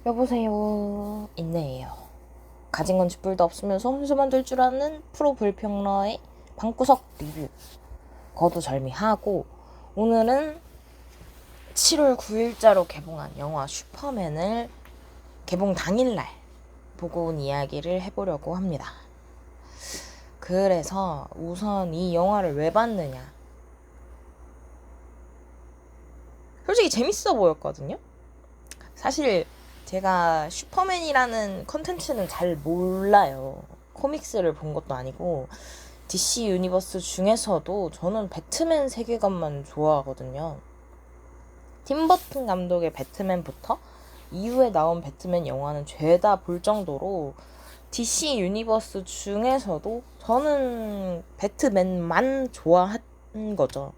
여보세요. 인내예요. 가진 건 쥐뿔도 없으면서 혼수만 될 줄 아는 프로 불평러의 방구석 리뷰 거두절미하고, 오늘은 7월 9일자로 개봉한 영화 슈퍼맨을 개봉 당일날 보고 온 이야기를 해보려고 합니다. 그래서 우선 이 영화를 왜 봤느냐, 솔직히 재밌어 보였거든요. 사실 제가 슈퍼맨이라는 컨텐츠는 잘 몰라요. 코믹스를 본 것도 아니고, DC 유니버스 중에서도 저는 배트맨 세계관만 좋아하거든요. 팀버튼 감독의 배트맨부터 이후에 나온 배트맨 영화는 죄다 볼 정도로 DC 유니버스 중에서도 저는 배트맨만 좋아한 거죠.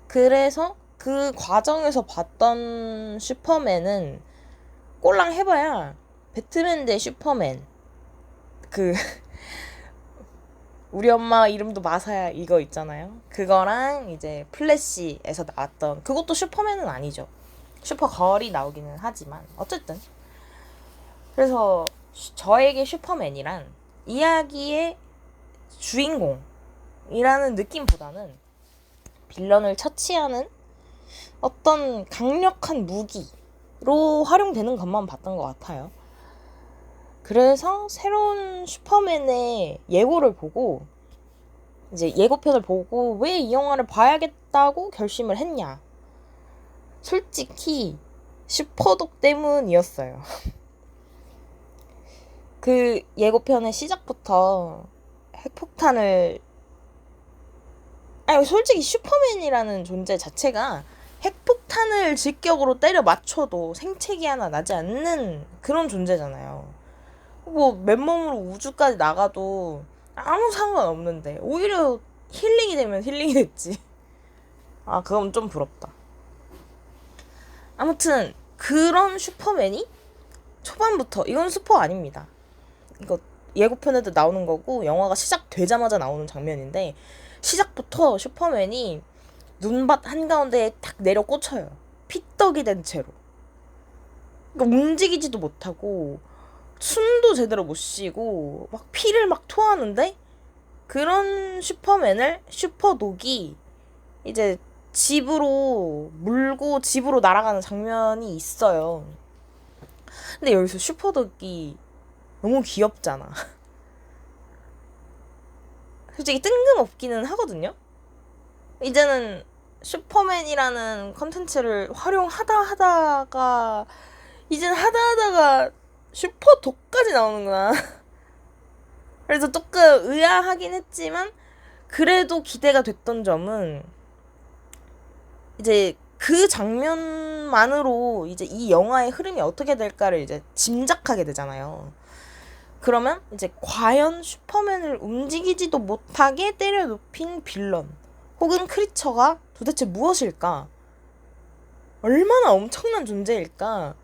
그래서 그 과정에서 봤던 슈퍼맨은 꼴랑 해봐야 배트맨 대 슈퍼맨, 우리 엄마 이름도 마사야 이거 있잖아요. 그거랑 이제 플래시에서 나왔던, 그것도 슈퍼맨은 아니죠. 슈퍼걸이 나오기는 하지만 어쨌든, 그래서 저에게 슈퍼맨이란 이야기의 주인공이라는 느낌보다는 빌런을 처치하는 어떤 강력한 무기로 활용되는 것만 봤던 것 같아요. 그래서 새로운 슈퍼맨의 예고를 보고, 이제 예고편을 보고 왜 이 영화를 봐야겠다고 결심을 했냐, 솔직히 슈퍼독 때문이었어요. 그 예고편의 시작부터 핵폭탄을, 솔직히 슈퍼맨이라는 존재 자체가 핵폭탄을 직격으로 때려 맞춰도 생채기 하나 나지 않는 그런 존재잖아요. 뭐 맨몸으로 우주까지 나가도 아무 상관없는데 오히려 힐링이 되면 힐링이 됐지. 그건 좀 부럽다. 아무튼 그런 슈퍼맨이 초반부터, 이건 스포 아닙니다, 이거 예고편에도 나오는 거고 영화가 시작되자마자 나오는 장면인데, 시작부터 슈퍼맨이 눈밭 한가운데에 탁 내려 꽂혀요. 피떡이 된 채로. 그러니까 움직이지도 못하고 숨도 제대로 못 쉬고 막 피를 막 토하는데, 그런 슈퍼맨을 슈퍼독이 이제 집으로 물고 집으로 날아가는 장면이 있어요. 근데 여기서 슈퍼독이 너무 귀엽잖아. 솔직히 뜬금없기는 하거든요. 이제는 슈퍼맨이라는 컨텐츠를 활용하다가 이젠 하다가 슈퍼독까지 나오는구나. 그래서 조금 의아하긴 했지만, 그래도 기대가 됐던 점은 이제 그 장면만으로 이제 이 영화의 흐름이 어떻게 될까를 이제 짐작하게 되잖아요. 그러면 이제 과연 슈퍼맨을 움직이지도 못하게 때려 눕힌 빌런 혹은 크리처가 도대체 무엇일까? 얼마나 엄청난 존재일까?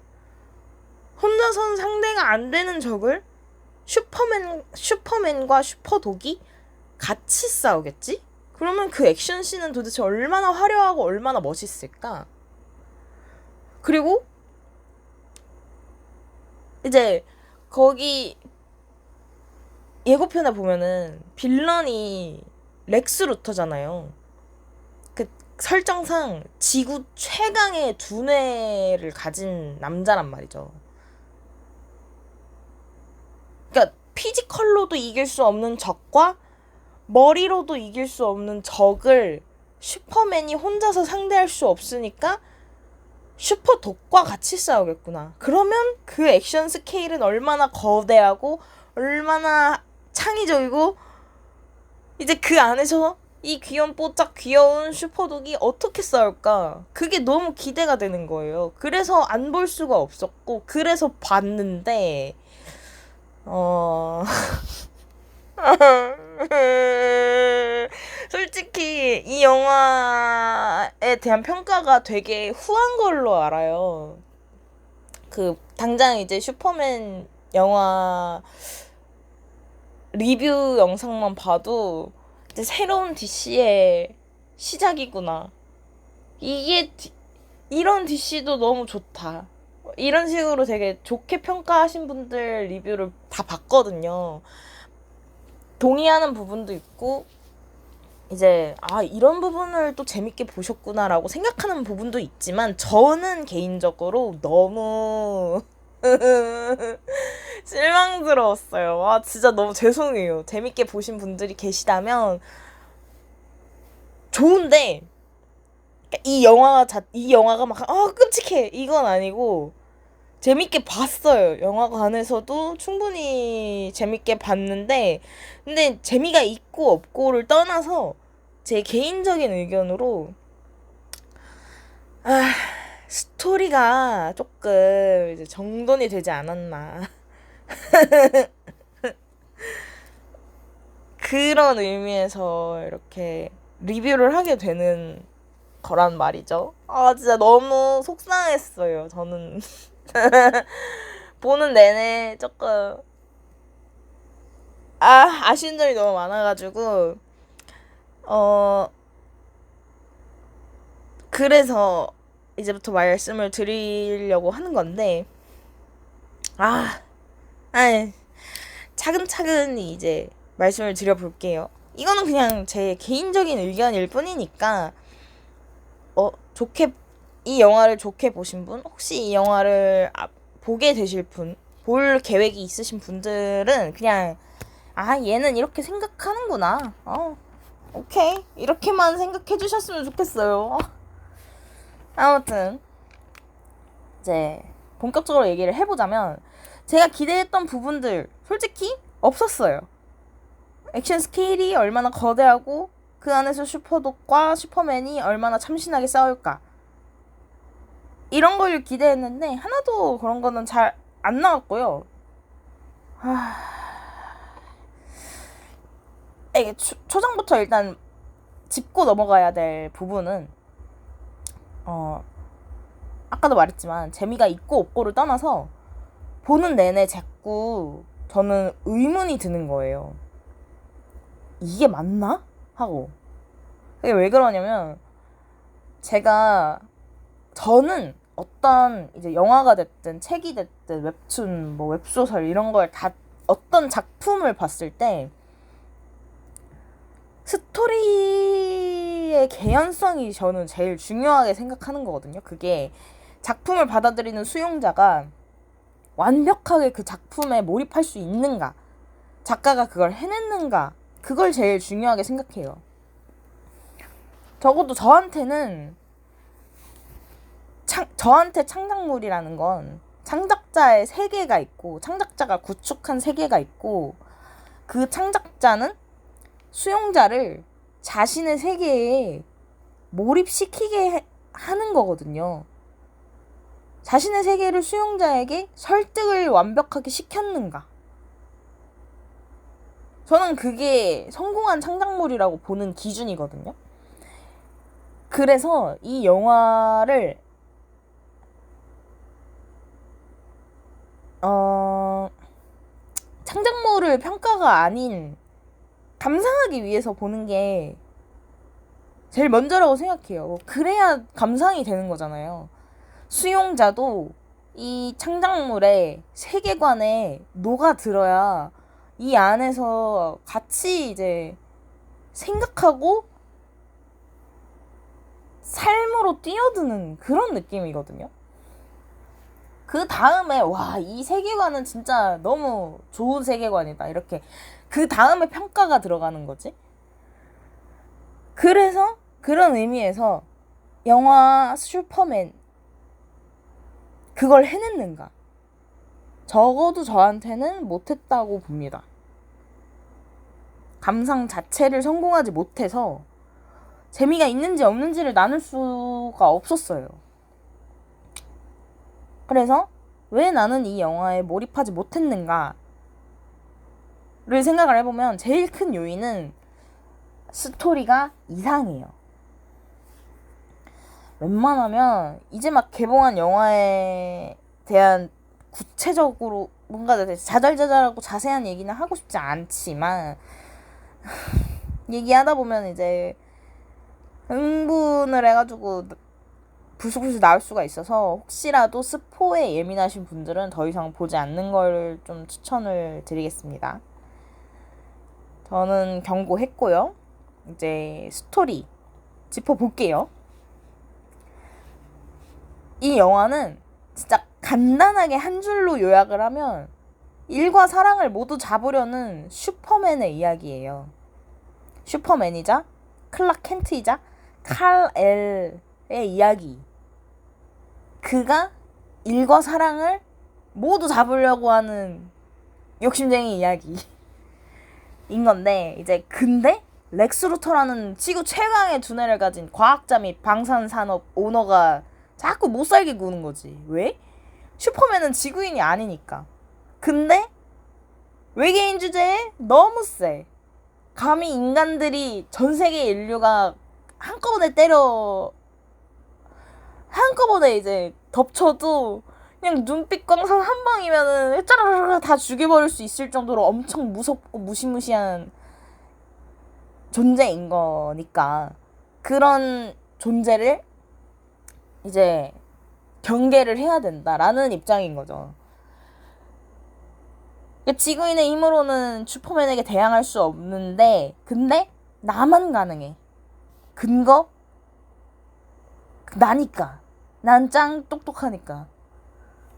혼자선 상대가 안 되는 적을 슈퍼맨과 슈퍼독이 같이 싸우겠지? 그러면 그 액션씬은 도대체 얼마나 화려하고 얼마나 멋있을까? 그리고 이제 거기 예고편에 보면은 빌런이 렉스 루터잖아요. 그 설정상 지구 최강의 두뇌를 가진 남자란 말이죠. 그러니까 피지컬로도 이길 수 없는 적과 머리로도 이길 수 없는 적을 슈퍼맨이 혼자서 상대할 수 없으니까 슈퍼독과 같이 싸우겠구나. 그러면 그 액션 스케일은 얼마나 거대하고 얼마나 창의적이고, 이제 그 안에서 이 귀염뽀짝 귀여운 슈퍼독이 어떻게 싸울까, 그게 너무 기대가 되는 거예요. 그래서 안 볼 수가 없었고, 그래서 봤는데 솔직히 이 영화에 대한 평가가 되게 후한 걸로 알아요. 당장 이제 슈퍼맨 영화 리뷰 영상만 봐도 이제 새로운 DC의 시작이구나, 이런 DC도 너무 좋다, 이런 식으로 되게 좋게 평가하신 분들 리뷰를 다 봤거든요. 동의하는 부분도 있고 이제 이런 부분을 또 재밌게 보셨구나라고 생각하는 부분도 있지만 저는 개인적으로 너무 실망스러웠어요. 와 진짜 너무 죄송해요. 재밌게 보신 분들이 계시다면 좋은데 이 영화가 막 끔찍해 이건 아니고 재밌게 봤어요. 영화관에서도 충분히 재밌게 봤는데 근데 재미가 있고 없고를 떠나서 제 개인적인 의견으로 스토리가 조금 이제 정돈이 되지 않았나 그런 의미에서 이렇게 리뷰를 하게 되는 거란 말이죠. 진짜 너무 속상했어요. 저는 보는 내내 조금 아쉬운 점이 너무 많아가지고 그래서 이제부터 말씀을 드리려고 하는 건데 차근차근히 이제 말씀을 드려볼게요. 이거는 그냥 제 개인적인 의견일 뿐이니까 이 영화를 좋게 보신 분, 혹시 이 영화를 보게 되실 분, 볼 계획이 있으신 분들은 그냥 얘는 이렇게 생각하는구나. 오케이. 이렇게만 생각해 주셨으면 좋겠어요. 아무튼 이제 본격적으로 얘기를 해보자면 제가 기대했던 부분들 솔직히 없었어요. 액션 스케일이 얼마나 거대하고 그 안에서 슈퍼독과 슈퍼맨이 얼마나 참신하게 싸울까 이런 걸 기대했는데 하나도 그런 거는 잘 안 나왔고요. 이게 초장부터 일단 짚고 넘어가야 될 부분은 아까도 말했지만 재미가 있고 없고를 떠나서 보는 내내 자꾸 저는 의문이 드는 거예요. 이게 맞나? 하고. 그게 왜 그러냐면 저는 어떤 이제 영화가 됐든 책이 됐든 웹툰 웹소설 이런 걸 다 어떤 작품을 봤을 때 스토리의 개연성이 저는 제일 중요하게 생각하는 거거든요. 그게 작품을 받아들이는 수용자가 완벽하게 그 작품에 몰입할 수 있는가, 작가가 그걸 해냈는가, 그걸 제일 중요하게 생각해요. 적어도 저한테는 저한테 창작물이라는 건 창작자의 세계가 있고 창작자가 구축한 세계가 있고 그 창작자는 수용자를 자신의 세계에 몰입시키게 하는 거거든요. 자신의 세계를 수용자에게 설득을 완벽하게 시켰는가. 저는 그게 성공한 창작물이라고 보는 기준이거든요. 그래서 이 영화를 창작물을 평가가 아닌 감상하기 위해서 보는 게 제일 먼저라고 생각해요. 그래야 감상이 되는 거잖아요. 수용자도 이 창작물의 세계관에 녹아들어야 이 안에서 같이 이제 생각하고 삶으로 뛰어드는 그런 느낌이거든요. 그 다음에 이 세계관은 진짜 너무 좋은 세계관이다 이렇게 그 다음에 평가가 들어가는 거지. 그래서 그런 의미에서 영화 슈퍼맨 그걸 해냈는가? 적어도 저한테는 못했다고 봅니다. 감상 자체를 성공하지 못해서 재미가 있는지 없는지를 나눌 수가 없었어요. 그래서 왜 나는 이 영화에 몰입하지 못했는가를 생각을 해보면 제일 큰 요인은 스토리가 이상해요. 웬만하면 이제 막 개봉한 영화에 대한 구체적으로 뭔가 자잘자잘하고 자세한 얘기는 하고 싶지 않지만 얘기하다 보면 이제 흥분을 해가지고 불쑥불쑥 나올 수가 있어서 혹시라도 스포에 예민하신 분들은 더 이상 보지 않는 걸 좀 추천을 드리겠습니다. 저는 경고했고요. 이제 스토리 짚어볼게요. 이 영화는 진짜 간단하게 한 줄로 요약을 하면 일과 사랑을 모두 잡으려는 슈퍼맨의 이야기예요. 슈퍼맨이자 클락 켄트이자 칼-엘의 이야기. 그가 일과 사랑을 모두 잡으려고 하는 욕심쟁이 이야기인 건데, 이제 근데 렉스 루터라는 지구 최강의 두뇌를 가진 과학자 및 방산산업 오너가 자꾸 못살게 구는 거지. 왜? 슈퍼맨은 지구인이 아니니까. 근데 외계인 주제에 너무 세. 감히 인간들이 전 세계 인류가 한꺼번에 이제 덮쳐도 그냥 눈빛 광선 한 방이면은 짜라라라 다 죽여버릴 수 있을 정도로 엄청 무섭고 무시무시한 존재인 거니까 그런 존재를 이제 경계를 해야 된다라는 입장인 거죠. 지구인의 힘으로는 슈퍼맨에게 대항할 수 없는데 근데 나만 가능해. 근거? 나니까. 난 짱 똑똑하니까.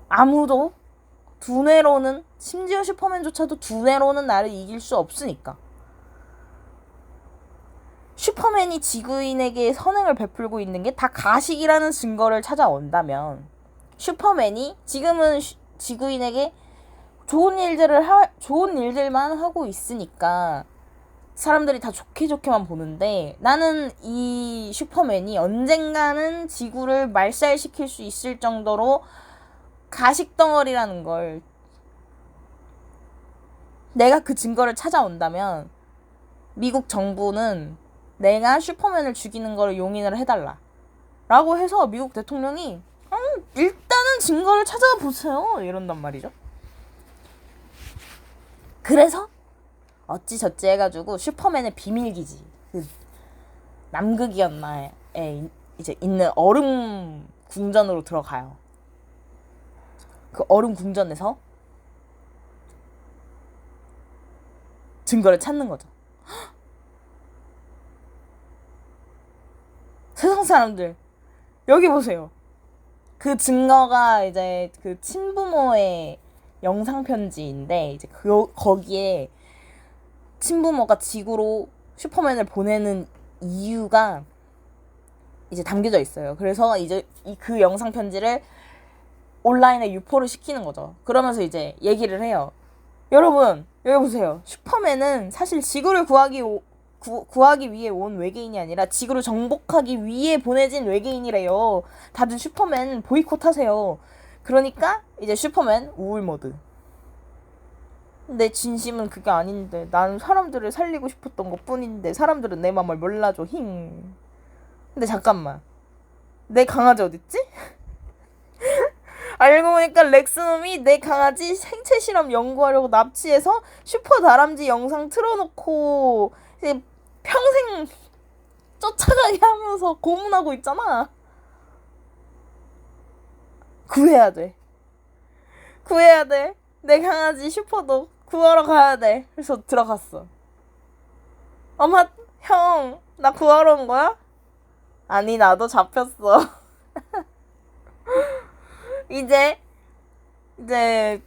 아무도 두뇌로는, 심지어 슈퍼맨조차도 두뇌로는 나를 이길 수 없으니까. 슈퍼맨이 지구인에게 선행을 베풀고 있는 게 다 가식이라는 증거를 찾아온다면 슈퍼맨이 지금은 지구인에게 좋은 일들만 하고 있으니까 사람들이 다 좋게만 보는데, 나는 이 슈퍼맨이 언젠가는 지구를 말살시킬 수 있을 정도로 가식덩어리라는 걸, 내가 그 증거를 찾아온다면 미국 정부는 내가 슈퍼맨을 죽이는 걸 용인을 해달라 라고 해서 미국 대통령이 일단은 증거를 찾아보세요 이런단 말이죠. 그래서 어찌저찌 해가지고 슈퍼맨의 비밀기지, 그 남극이었나에 이제 있는 얼음 궁전으로 들어가요. 그 얼음 궁전에서 증거를 찾는 거죠. 세상 사람들 여기 보세요. 그 증거가 이제 그 친부모의 영상 편지인데, 이제 거기에 친부모가 지구로 슈퍼맨을 보내는 이유가 이제 담겨져 있어요. 그래서 이제 그 영상 편지를 온라인에 유포를 시키는 거죠. 그러면서 이제 얘기를 해요. 여러분, 여기 보세요. 슈퍼맨은 사실 지구를 구하기 위해 온 외계인이 아니라 지구를 정복하기 위해 보내진 외계인이래요. 다들 슈퍼맨 보이콧하세요. 그러니까 이제 슈퍼맨 우울 모드. 내 진심은 그게 아닌데, 나는 사람들을 살리고 싶었던 것 뿐인데 사람들은 내 맘을 몰라줘. 힝. 근데 잠깐만, 내 강아지 어딨지? 알고 보니까 렉스놈이 내 강아지 생체 실험 연구하려고 납치해서 슈퍼 다람쥐 영상 틀어놓고 이제 평생 쫓아가게 하면서 고문하고 있잖아. 구해야 돼. 내 강아지 슈퍼도 구하러 가야 돼. 그래서 들어갔어. 엄마, 형, 나 구하러 온 거야? 아니, 나도 잡혔어. 이제 그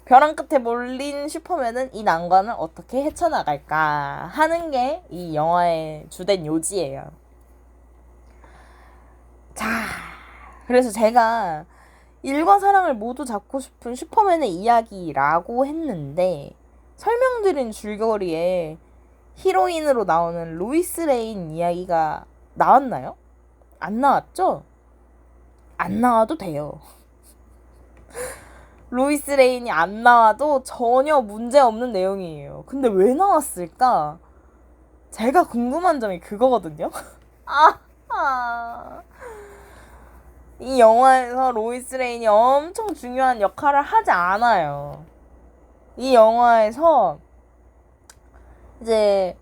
벼랑 끝에 몰린 슈퍼맨은 이 난관을 어떻게 헤쳐나갈까 하는 게 이 영화의 주된 요지예요. 자, 그래서 제가 일과 사랑을 모두 잡고 싶은 슈퍼맨의 이야기라고 했는데, 설명드린 줄거리에 히로인으로 나오는 로이스 레인 이야기가 나왔나요? 안 나왔죠? 안 나와도 돼요. 로이스 레인이 안 나와도 전혀 문제없는 내용이에요. 근데 왜 나왔을까? 제가 궁금한 점이 그거거든요. 이 영화에서 로이스 레인이 엄청 중요한 역할을 하지 않아요. 이 영화에서 이제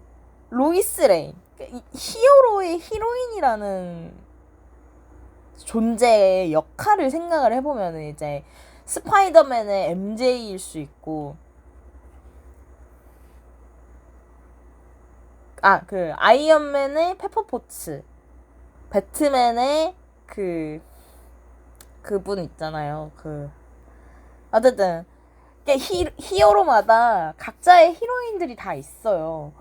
로이스 레인, 히어로의 히로인이라는 존재의 역할을 생각을 해보면 이제 스파이더맨의 MJ일 수 있고, 그 아이언맨의 페퍼포츠, 배트맨의 그분 있잖아요. 어쨌든 히어로마다 각자의 히로인들이 다 있어요.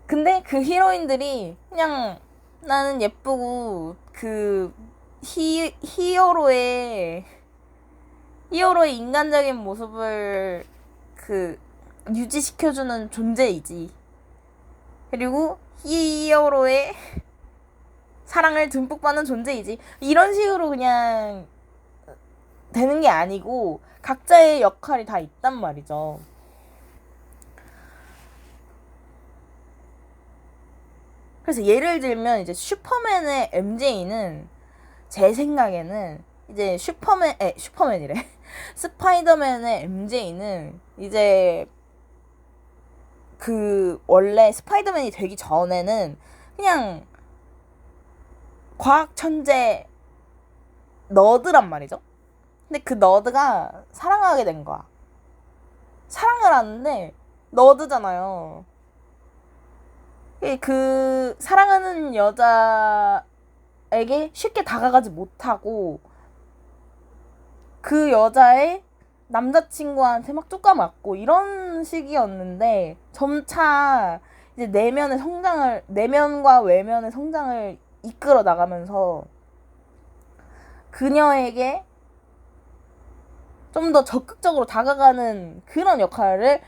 근데 그 히로인들이 그냥 나는 예쁘고 히어로의 인간적인 모습을 유지시켜주는 존재이지. 그리고 히어로의 사랑을 듬뿍 받는 존재이지. 이런 식으로 그냥 되는 게 아니고 각자의 역할이 다 있단 말이죠. 그래서 예를 들면 이제 슈퍼맨의 MJ는 제 생각에는 이제 슈퍼맨이래. 스파이더맨의 MJ는 이제 원래 스파이더맨이 되기 전에는 그냥 과학 천재 너드란 말이죠. 근데 그 너드가 사랑하게 된 거야. 사랑을 하는데 너드잖아요. 사랑하는 여자에게 쉽게 다가가지 못하고 그 여자의 남자친구한테 막 뚜까맞고 이런 식이었는데 점차 이제 내면과 외면의 성장을 이끌어 나가면서 그녀에게 좀 더 적극적으로 다가가는 그런 역할을,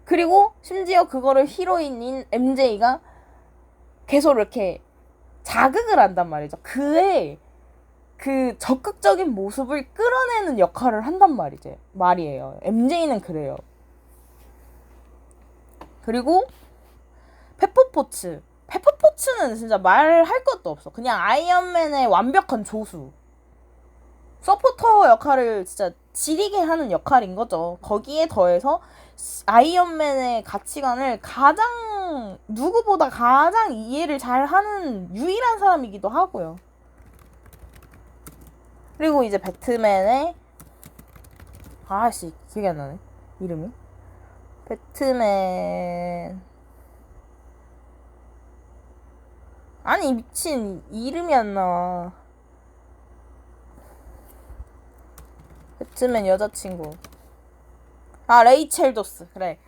그리고 심지어 그거를 히로인인 MJ가 계속 이렇게 자극을 한단 말이죠. 그의 적극적인 모습을 끌어내는 역할을 한단 말이에요. MJ는 그래요. 그리고 페퍼포츠는 진짜 말할 것도 없어. 그냥 아이언맨의 완벽한 조수. 서포터 역할을 진짜 지리게 하는 역할인 거죠. 거기에 더해서 아이언맨의 가치관을 누구보다 가장 이해를 잘 하는 유일한 사람이기도 하고요. 그리고 이제 배트맨의 기억이 안 나네. 이름이? 배트맨. 아니, 미친. 이름이 안 나와. 배트맨 여자친구. 레이첼 도스. 그래.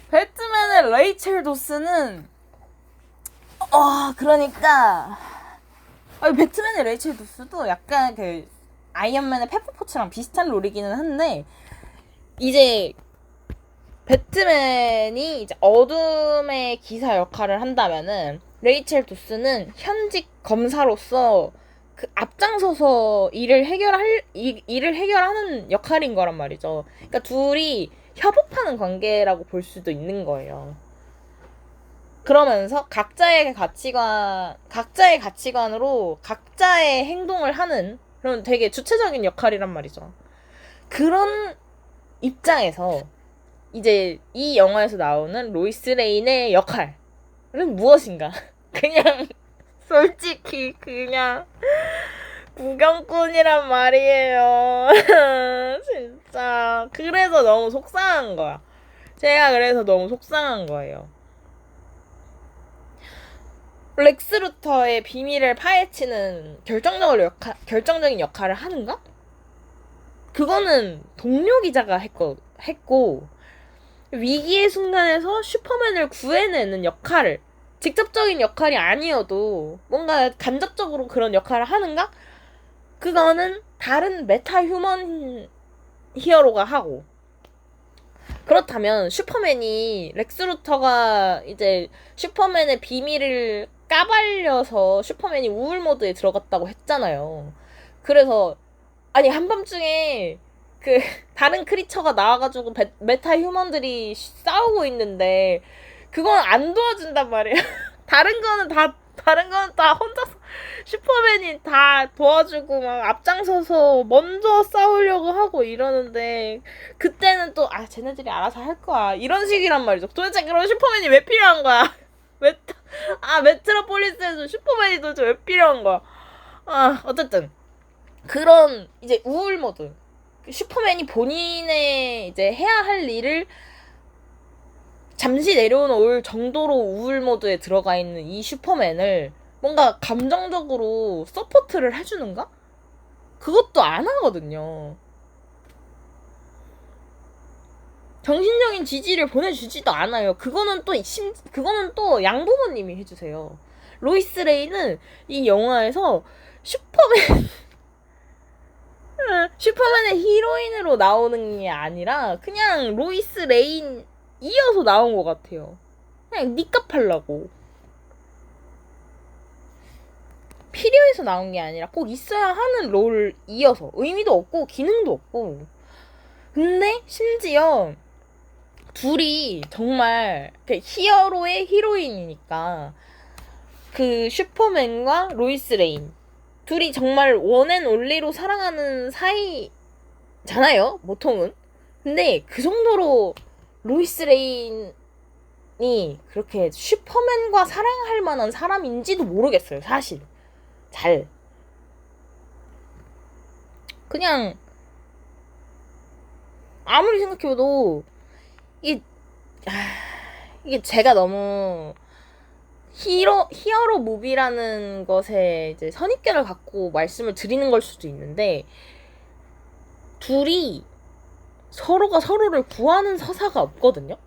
배트맨의 레이첼 도스는 그러니까 배트맨의 레이첼 도스도 약간 아이언맨의 페퍼포츠랑 비슷한 롤이기는 한데, 이제 배트맨이 이제 어둠의 기사 역할을 한다면은 레이첼 도스는 현직 검사로서 앞장서서 일을 해결하는 역할인 거란 말이죠. 그러니까 둘이 협업하는 관계라고 볼 수도 있는 거예요. 그러면서 각자의 가치관으로 각자의 행동을 하는 그런 되게 주체적인 역할이란 말이죠. 그런 입장에서 이제 이 영화에서 나오는 로이스 레인의 역할은 무엇인가? 그냥 솔직히 그냥 구경꾼이란 말이에요. 진짜. 그래서 너무 속상한 거야. 제가 그래서 너무 속상한 거예요. 렉스 루터의 비밀을 파헤치는 결정적인 역할을 하는가? 그거는 동료 기자가 했고 위기의 순간에서 슈퍼맨을 구해내는 역할을, 직접적인 역할이 아니어도 뭔가 간접적으로 그런 역할을 하는가? 그거는 다른 메타 휴먼 히어로가 하고. 그렇다면 슈퍼맨이 렉스 루터가 이제 슈퍼맨의 비밀을 까발려서 슈퍼맨이 우울 모드에 들어갔다고 했잖아요. 그래서 한밤중에 다른 크리처가 나와가지고 메타 휴먼들이 싸우고 있는데 그건 안 도와준단 말이에요. 다른 거는 다 혼자서 슈퍼맨이 다 도와주고 막 앞장서서 먼저 싸우려고 하고 이러는데, 그때는 또 쟤네들이 알아서 할 거야 이런 식이란 말이죠. 도대체 그럼 슈퍼맨이 왜 필요한 거야? 메트로폴리스에서 슈퍼맨이 도대체 왜 필요한 거야? 어쨌든 그런 이제 우울 모드, 슈퍼맨이 본인의 이제 해야 할 일을 잠시 내려놓을 정도로 우울 모드에 들어가 있는 이 슈퍼맨을 뭔가 감정적으로 서포트를 해주는가? 그것도 안 하거든요. 정신적인 지지를 보내주지도 않아요. 그거는 또 양부모님이 해주세요. 로이스 레이는 이 영화에서 슈퍼맨의 히로인으로 나오는 게 아니라 그냥 로이스 레인 이어서 나온 것 같아요. 그냥 니값 하려고. 필요해서 나온 게 아니라 꼭 있어야 하는 롤 이어서. 의미도 없고 기능도 없고. 근데 심지어 둘이 정말 히어로의 히로인이니까 그 슈퍼맨과 로이스 레인 둘이 정말 원앤올리로 사랑하는 사이잖아요, 보통은. 근데 그 정도로 로이스 레인이 그렇게 슈퍼맨과 사랑할 만한 사람인지도 모르겠어요, 사실. 잘. 그냥 아무리 생각해도 이게 제가 너무 히어로 무비라는 것에 이제 선입견을 갖고 말씀을 드리는 걸 수도 있는데, 둘이 서로가 서로를 구하는 서사가 없거든요?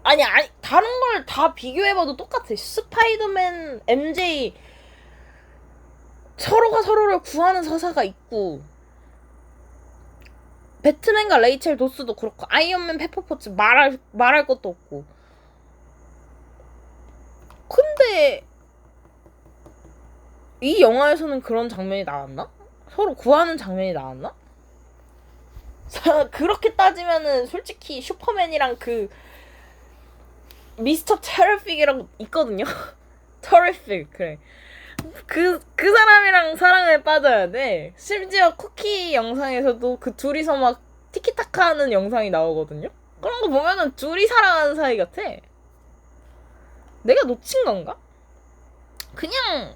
아니, 다른 걸 다 비교해봐도 똑같아. 스파이더맨, MJ, 서로가 서로를 구하는 서사가 있고, 배트맨과 레이첼 도스도 그렇고, 아이언맨 페퍼포츠 말할 것도 없고. 근데 이 영화에서는 그런 장면이 나왔나? 서로 구하는 장면이 나왔나? 그렇게 따지면은 솔직히 슈퍼맨이랑 그 미스터 테러픽이랑 있거든요. 테러픽, 그래. 그 사람이랑 사랑에 빠져야 돼. 심지어 쿠키 영상에서도 그 둘이서 막 티키타카 하는 영상이 나오거든요. 그런 거 보면은 둘이 사랑하는 사이 같아. 내가 놓친 건가? 그냥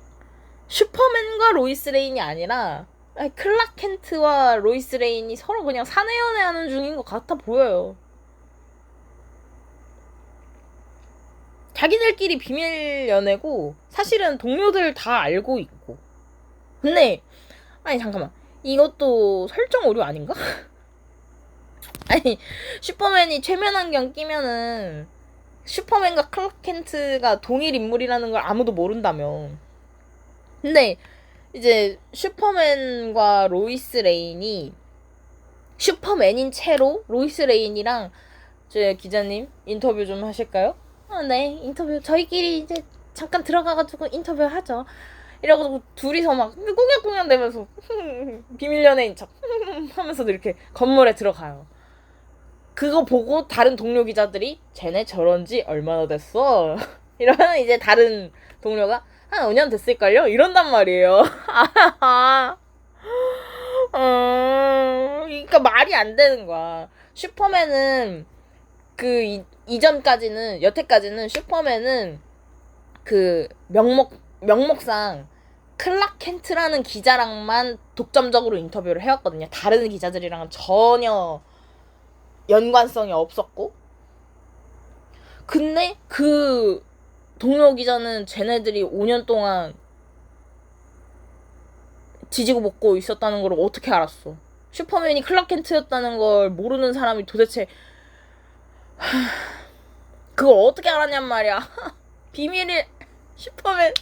슈퍼맨과 로이스 레인이 아니라 클락 켄트와 로이스 레인이 서로 그냥 사내연애하는 중인 것 같아 보여요. 자기들끼리 비밀 연애고 사실은 동료들 다 알고 있고. 근데 아니 잠깐만, 이것도 설정 오류 아닌가? 아니, 슈퍼맨이 최면 안경 끼면은 슈퍼맨과 클락 켄트가 동일 인물이라는 걸 아무도 모른다며. 근데 이제 슈퍼맨과 로이스 레인이 슈퍼맨인 채로 로이스 레인이랑 저 기자님 인터뷰 좀 하실까요? 네, 인터뷰 저희끼리 이제 잠깐 들어가가지고 인터뷰 하죠. 이러고 둘이서 막 꽁냥꽁냥 대면서 비밀 연애인 척 하면서도 이렇게 건물에 들어가요. 그거 보고 다른 동료 기자들이 쟤네 저런지 얼마나 됐어? 이러면 이제 다른 동료가 한 5년 됐을걸요? 이런단 말이에요. 그러니까 말이 안 되는 거야. 슈퍼맨은 그 이전까지는, 여태까지는 슈퍼맨은 그 명목상 클락 켄트라는 기자랑만 독점적으로 인터뷰를 해왔거든요. 다른 기자들이랑은 전혀 연관성이 없었고. 근데 그 동료 기자는 쟤네들이 5년 동안 지지고 볶고 있었다는 걸 어떻게 알았어? 슈퍼맨이 클락 켄트였다는 걸 모르는 사람이 도대체 그걸 어떻게 알았냔 말이야. 슈퍼맨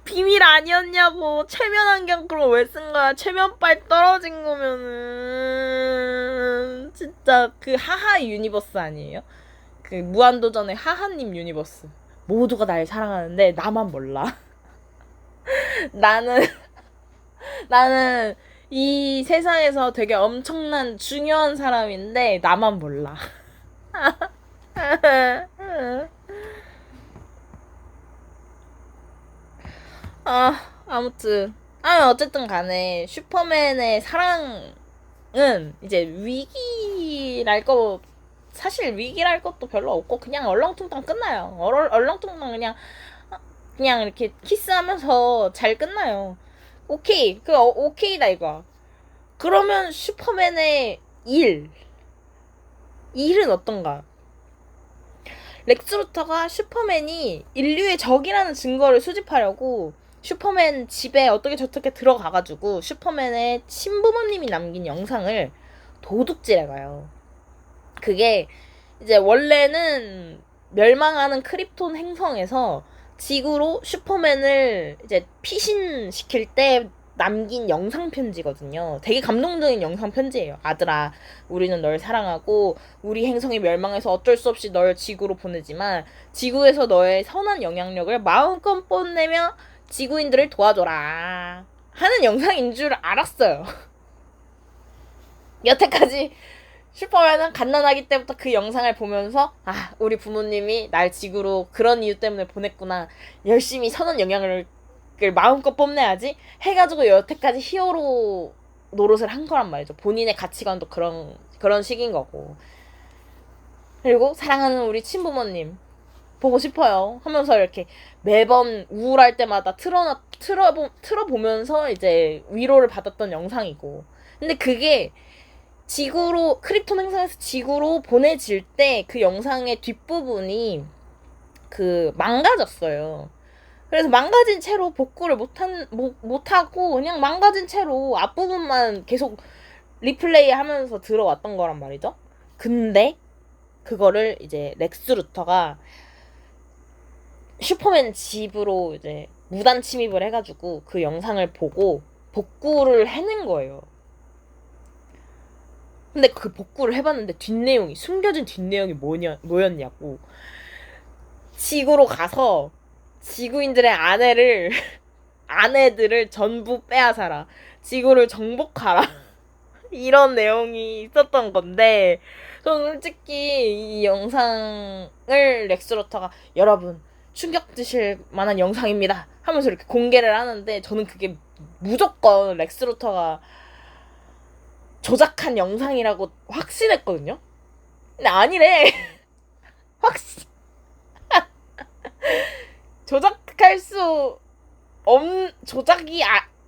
비밀 아니었냐고. 최면 안경 그럼 왜 쓴 거야? 최면빨 떨어진 거면은 진짜 그 하하 유니버스 아니에요? 그 무한도전의 하하님 유니버스. 모두가 날 사랑하는데 나만 몰라. 나는 이 세상에서 되게 엄청난 중요한 사람인데 나만 몰라. 아무튼 어쨌든 간에 슈퍼맨의 사랑은 이제 사실 위기랄 것도 별로 없고 그냥 얼렁뚱땅 끝나요. 얼렁뚱땅 그냥 그냥 이렇게 키스하면서 잘 끝나요. 오케이. 오케이다 이거. 그러면 슈퍼맨의 일은 어떤가? 렉스 루터가 슈퍼맨이 인류의 적이라는 증거를 수집하려고 슈퍼맨 집에 어떻게 저렇게 들어가가지고 슈퍼맨의 친부모님이 남긴 영상을 도둑질해가요. 그게 이제 원래는 멸망하는 크립톤 행성에서 지구로 슈퍼맨을 이제 피신시킬 때 남긴 영상 편지거든요. 되게 감동적인 영상 편지예요. 아들아, 우리는 널 사랑하고 우리 행성이 멸망해서 어쩔 수 없이 널 지구로 보내지만 지구에서 너의 선한 영향력을 마음껏 뽐내며 지구인들을 도와줘라 하는 영상인 줄 알았어요. 여태까지 슈퍼맨은 갓난아기 때부터 그 영상을 보면서 우리 부모님이 날 지구로 그런 이유 때문에 보냈구나, 열심히 선한 영향을 마음껏 뽐내야지 해가지고 여태까지 히어로 노릇을 한 거란 말이죠. 본인의 가치관도 그런 식인 거고. 그리고 사랑하는 우리 친부모님 보고 싶어요 하면서 이렇게 매번 우울할 때마다 틀어보면서 이제 위로를 받았던 영상이고. 근데 그게 지구로, 크립톤 행성에서 지구로 보내질 때 그 영상의 뒷부분이 망가졌어요. 그래서 망가진 채로 복구를 못하고 그냥 망가진 채로 앞부분만 계속 리플레이 하면서 들어왔던 거란 말이죠. 근데 그거를 이제 렉스 루터가 슈퍼맨 집으로 이제 무단 침입을 해가지고 그 영상을 보고 복구를 해낸 거예요. 근데 그 복구를 해봤는데 숨겨진 뒷내용이 뭐였냐고. 지구로 가서 지구인들의 아내들을 전부 빼앗아라. 지구를 정복하라. 이런 내용이 있었던 건데, 저는 솔직히 이 영상을 렉스 루터가 여러분 충격 드실 만한 영상입니다 하면서 이렇게 공개를 하는데, 저는 그게 무조건 렉스 루터가 조작한 영상이라고 확신했거든요. 근데 아니래.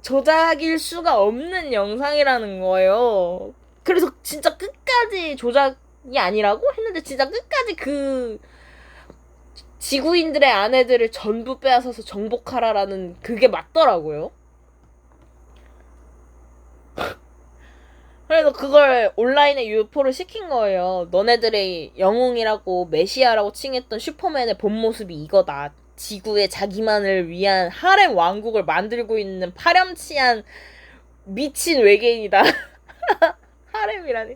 조작일 수가 없는 영상이라는 거예요. 그래서 진짜 끝까지 조작이 아니라고 했는데 진짜 끝까지 그 지구인들의 아내들을 전부 빼앗아서 정복하라라는 그게 맞더라고요. 그래서 그걸 온라인에 유포를 시킨 거예요. 너네들의 영웅이라고 메시아라고 칭했던 슈퍼맨의 본 모습이 이거다. 지구의 자기만을 위한 하렘 왕국을 만들고 있는 파렴치한 미친 외계인이다. 하렘이라니.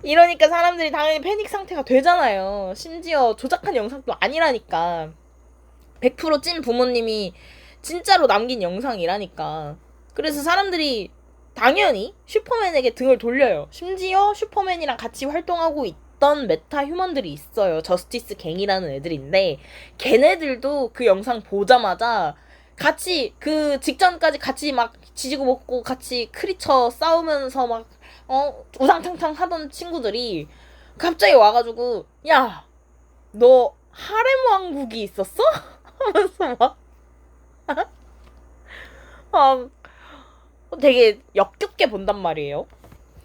이러니까 사람들이 당연히 패닉 상태가 되잖아요. 심지어 조작한 영상도 아니라니까. 100% 찐 부모님이 진짜로 남긴 영상이라니까. 그래서 사람들이 당연히 슈퍼맨에게 등을 돌려요. 심지어 슈퍼맨이랑 같이 활동하고 있던 메타 휴먼들이 있어요. 저스티스 갱이라는 애들인데 걔네들도 그 영상 보자마자 같이 그 직전까지 같이 막 지지고 먹고 같이 크리처 싸우면서 막 우상탕탕 하던 친구들이 갑자기 와가지고 야, 너 하렘 왕국이 있었어? 하면서 막 되게 역겹게 본단 말이에요.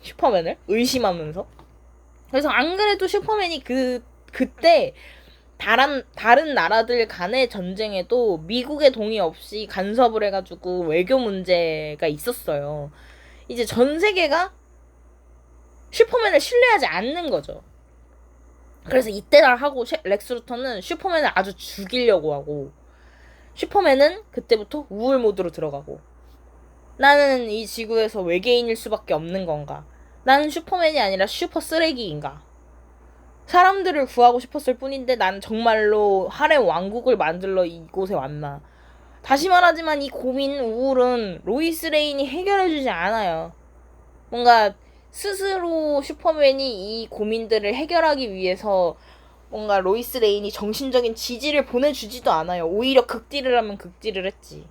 슈퍼맨을 의심하면서. 그래서 안 그래도 슈퍼맨이 그때 다른 나라들 간의 전쟁에도 미국의 동의 없이 간섭을 해가지고 외교 문제가 있었어요. 이제 전 세계가 슈퍼맨을 신뢰하지 않는 거죠. 그래서 이때라 하고 렉스 루터는 슈퍼맨을 아주 죽이려고 하고, 슈퍼맨은 그때부터 우울 모드로 들어가고, 나는 이 지구에서 외계인일 수밖에 없는 건가? 나는 슈퍼맨이 아니라 슈퍼 쓰레기인가? 사람들을 구하고 싶었을 뿐인데 난 정말로 하렘 왕국을 만들러 이곳에 왔나? 다시 말하지만 이 고민, 우울은 로이스 레인이 해결해주지 않아요. 뭔가 스스로 슈퍼맨이 이 고민들을 해결하기 위해서 뭔가 로이스 레인이 정신적인 지지를 보내주지도 않아요. 오히려 극딜을 하면 극딜을 했지.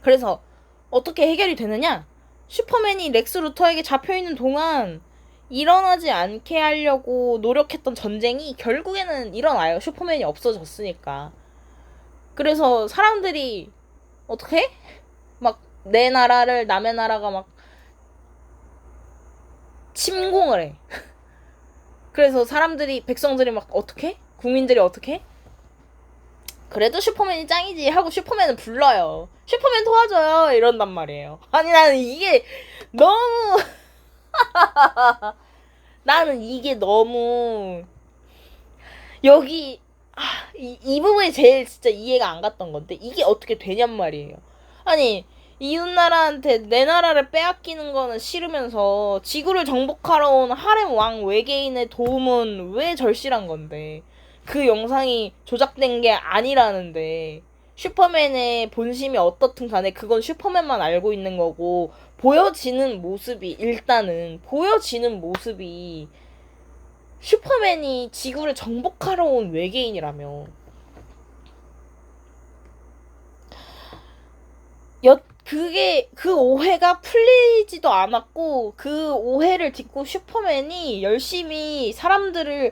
그래서 어떻게 해결이 되느냐? 슈퍼맨이 렉스 루터에게 잡혀있는 동안 일어나지 않게 하려고 노력했던 전쟁이 결국에는 일어나요. 슈퍼맨이 없어졌으니까. 그래서 사람들이 어떻게? 막 내 나라를 남의 나라가 막 침공을 해. 그래서 사람들이 백성들이 막 어떻게? 국민들이 어떻게? 그래도 슈퍼맨이 짱이지 하고 슈퍼맨을 불러요. 슈퍼맨 도와줘요 이런단 말이에요. 아니 나는 이게 너무 나는 이게 너무 여기 이 부분이 제일 진짜 이해가 안 갔던 건데 이게 어떻게 되냔 말이에요. 아니 이웃나라한테 내 나라를 빼앗기는 거는 싫으면서 지구를 정복하러 온 하렘 왕 외계인의 도움은 왜 절실한 건데 그 영상이 조작된 게 아니라는데 슈퍼맨의 본심이 어떻든 간에 그건 슈퍼맨만 알고 있는 거고 보여지는 모습이 일단은 보여지는 모습이 슈퍼맨이 지구를 정복하러 온 외계인이라며 그게 그 오해가 풀리지도 않았고 그 오해를 딛고 슈퍼맨이 열심히 사람들을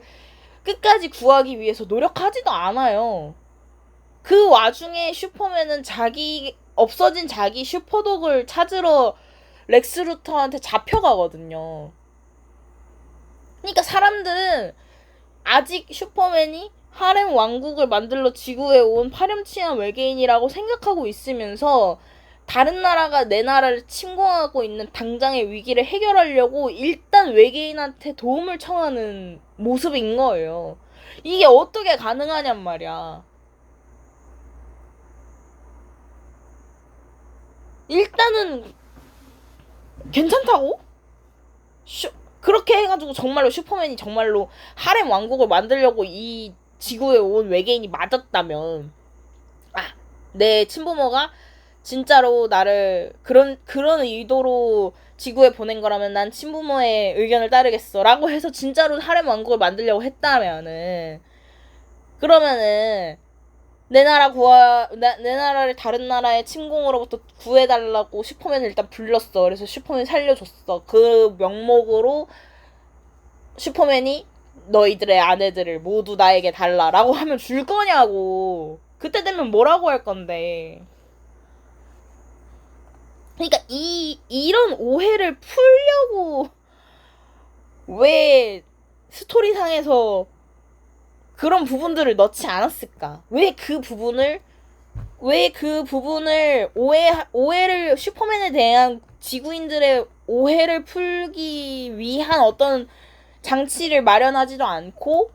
끝까지 구하기 위해서 노력하지도 않아요. 그 와중에 슈퍼맨은 없어진 자기 슈퍼독을 찾으러 렉스 루터한테 잡혀가거든요. 그러니까 사람들은 아직 슈퍼맨이 하렘 왕국을 만들러 지구에 온 파렴치한 외계인이라고 생각하고 있으면서 다른 나라가 내 나라를 침공하고 있는 당장의 위기를 해결하려고 일단 외계인한테 도움을 청하는 모습인 거예요. 이게 어떻게 가능하냔 말이야. 일단은 괜찮다고? 그렇게 해가지고 정말로 슈퍼맨이 정말로 하렘 왕국을 만들려고 이 지구에 온 외계인이 맞았다면 내 친부모가 진짜로 나를 그런 의도로 지구에 보낸 거라면 난 친부모의 의견을 따르겠어 라고 해서 진짜로 하렘 왕국을 만들려고 했다면은 그러면은 내 나라를 다른 나라의 침공으로부터 구해달라고 슈퍼맨을 일단 불렀어. 그래서 슈퍼맨 살려줬어. 그 명목으로 슈퍼맨이 너희들의 아내들을 모두 나에게 달라라고 하면 줄 거냐고. 그때 되면 뭐라고 할 건데. 그러니까 이런 오해를 풀려고 왜 스토리상에서 그런 부분들을 넣지 않았을까? 왜 그 부분을 오해를 슈퍼맨에 대한 지구인들의 오해를 풀기 위한 어떤 장치를 마련하지도 않고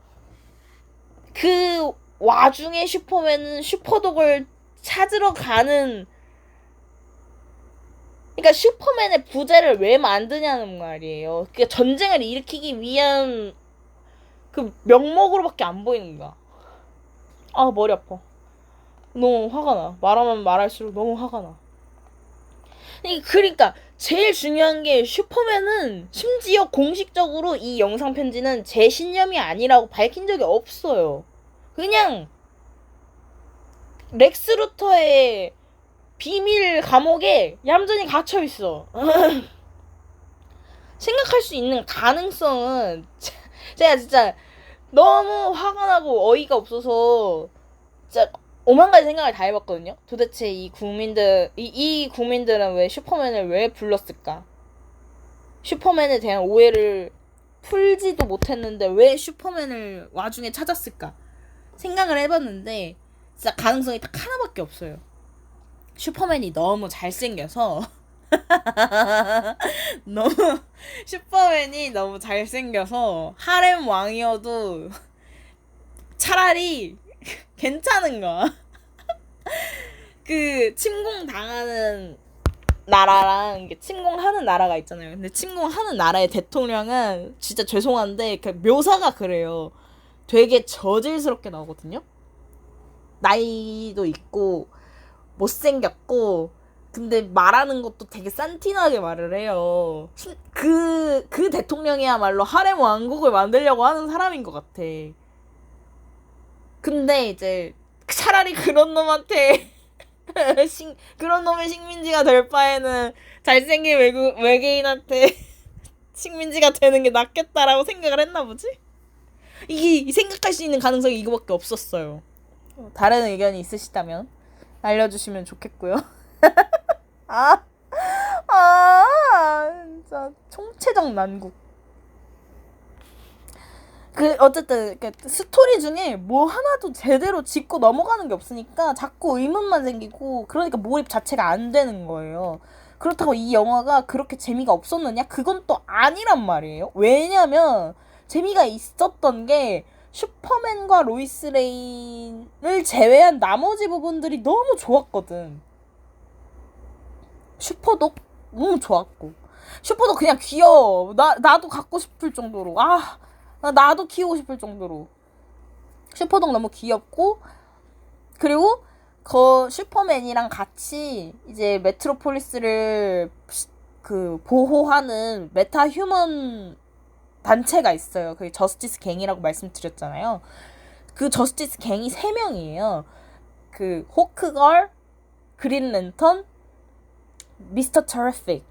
그 와중에 슈퍼맨은 슈퍼독을 찾으러 가는 그러니까 슈퍼맨의 부재를 왜 만드냐는 말이에요. 그러니까 전쟁을 일으키기 위한 그 명목으로밖에 안 보이는 거야. 머리 아파. 너무 화가 나. 말하면 말할수록 너무 화가 나. 그러니까 제일 중요한 게 슈퍼맨은 심지어 공식적으로 이 영상 편지는 제 신념이 아니라고 밝힌 적이 없어요. 그냥 렉스 루터의 비밀 감옥에 얌전히 갇혀 있어. 생각할 수 있는 가능성은 제가 진짜 너무 화가 나고 어이가 없어서 진짜 오만 가지 생각을 다 해봤거든요. 도대체 이 국민들은 왜 슈퍼맨을 왜 불렀을까? 슈퍼맨에 대한 오해를 풀지도 못했는데 왜 슈퍼맨을 와중에 찾았을까? 생각을 해봤는데 진짜 가능성이 딱 하나밖에 없어요. 슈퍼맨이 너무 잘생겨서 슈퍼맨이 너무 잘생겨서 하렘 왕이어도 차라리 괜찮은 거야. 그 침공당하는 나라랑 침공하는 나라가 있잖아요. 근데 침공하는 나라의 대통령은 진짜 죄송한데 그 묘사가 그래요. 되게 저질스럽게 나오거든요. 나이도 있고 못생겼고 근데 말하는 것도 되게 산티나게 말을 해요. 그 대통령이야말로 하렘 왕국을 만들려고 하는 사람인 것 같아. 근데 이제 차라리 그런 놈한테 그런 놈의 식민지가 될 바에는 잘생긴 외계인한테 식민지가 되는 게 낫겠다라고 생각을 했나 보지? 이게 생각할 수 있는 가능성이 이거밖에 없었어요. 다른 의견이 있으시다면 알려주시면 좋겠고요. 아, 진짜 총체적 난국. 어쨌든 스토리 중에 뭐 하나도 제대로 짚고 넘어가는 게 없으니까 자꾸 의문만 생기고, 그러니까 몰입 자체가 안 되는 거예요. 그렇다고 이 영화가 그렇게 재미가 없었느냐? 그건 또 아니란 말이에요. 왜냐면 재미가 있었던 게 슈퍼맨과 로이스 레인을 제외한 나머지 부분들이 너무 좋았거든. 슈퍼도 너무 좋았고, 슈퍼도 그냥 귀여워. 나도 갖고 싶을 정도로, 나도 키우고 싶을 정도로 슈퍼독 너무 귀엽고, 그리고 슈퍼맨이랑 같이 이제 메트로폴리스를 보호하는 메타 휴먼 단체가 있어요. 그게 저스티스 갱이라고 말씀드렸잖아요. 그 저스티스 갱이 3명이에요. 호크걸, 그린 랜턴, 미스터 터리픽.